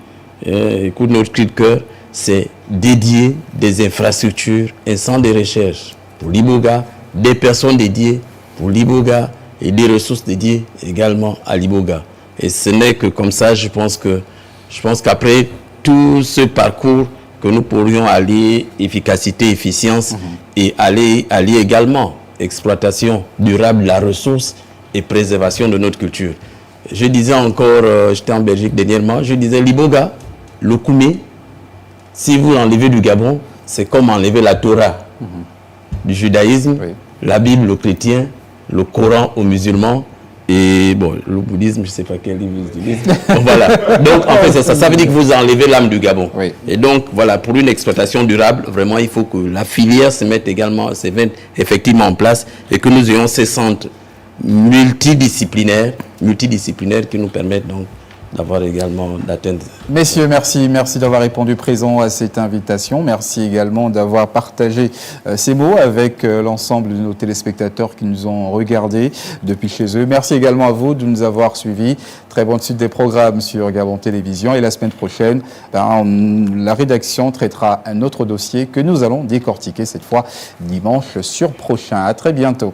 écoutent notre cri de cœur. C'est dédier des infrastructures, un centre de recherche pour l'iboga, des personnes dédiées pour l'iboga et des ressources dédiées également à l'iboga. Et ce n'est que comme ça, je pense qu'après tout ce parcours que nous pourrions allier efficacité, efficience et allier également exploitation durable de la ressource et préservation de notre culture. Je disais encore, j'étais en Belgique dernièrement, je disais l'iboga, le koumé, si vous l'enlevez du Gabon, c'est comme enlever la Torah du judaïsme, la Bible aux chrétiens, le Coran aux musulmans, et bon, le bouddhisme, je ne sais pas quel livre vous utilisez. Voilà. Donc, en fait, c'est ça. Ça veut dire que vous enlevez l'âme du Gabon. Et donc, voilà, pour une exploitation durable, vraiment, il faut que la filière se mette également, effectivement en place et que nous ayons ces centres multidisciplinaires qui nous permettent donc d'avoir également d'atteindre. Messieurs, merci d'avoir répondu présent à cette invitation. Merci également d'avoir partagé ces mots avec l'ensemble de nos téléspectateurs qui nous ont regardés depuis chez eux. Merci également à vous de nous avoir suivis. Très bonne suite des programmes sur Gabon Télévision. Et la semaine prochaine, la rédaction traitera un autre dossier que nous allons décortiquer cette fois dimanche sur prochain. À très bientôt.